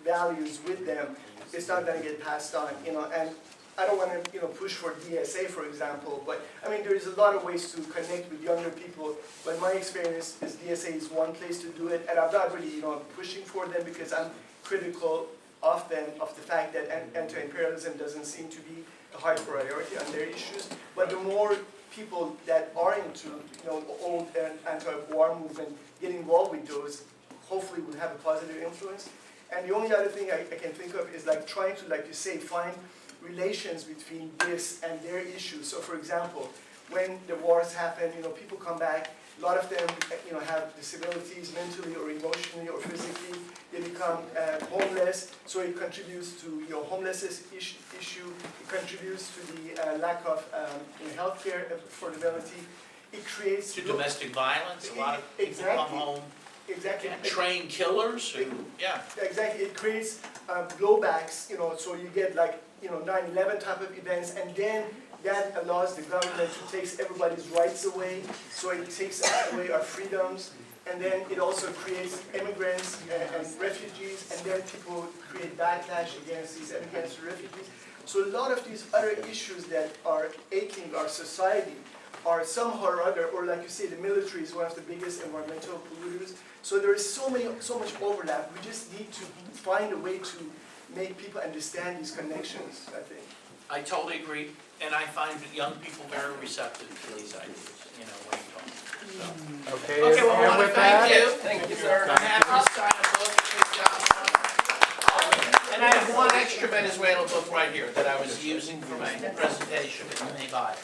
values with them, it's not going to get passed on, you know. And I don't want to, you know, push for DSA, for example, but I mean, there's a lot of ways to connect with younger people. But my experience is DSA is one place to do it, and I'm not really, you know, pushing for them because I'm critical of them, of the fact that anti-imperialism doesn't seem to be a high priority on their issues. But the more people that are into, you know, old and anti-war movement get involved with those, hopefully will have a positive influence. And the only other thing I can think of is like trying to, like you say, find relations between this and their issues. So for example, when the wars happen, you know, people come back, a lot of them, you know, have disabilities mentally or emotionally or physically. They become homeless, so it contributes to, you know, homelessness issue. It contributes to the lack of you know, healthcare affordability. It creates To domestic violence, a lot of people come home. Exactly. And trained killers who, yeah. Exactly, it creates blowbacks, you know, so you get like, you know, 9/11 type of events, and then that allows the government to take everybody's rights away, so it takes away our freedoms, and then it also creates immigrants and refugees, and then people create backlash against these immigrants and refugees. So a lot of these other issues that are aching our society are somehow or other, or like you say, the military is one of the biggest environmental polluters. So there is so much overlap. We just need to find a way to make people understand these connections, I think. I totally agree, and I find young people very receptive to these ideas, you know, when you talk. So. Okay, Okay, well, I and want to with thank that, you. Thank you, sir. I'm happy to sign a book. Good job. And I have one extra Venezuelan book right here that I was using for my presentation. You may buy it.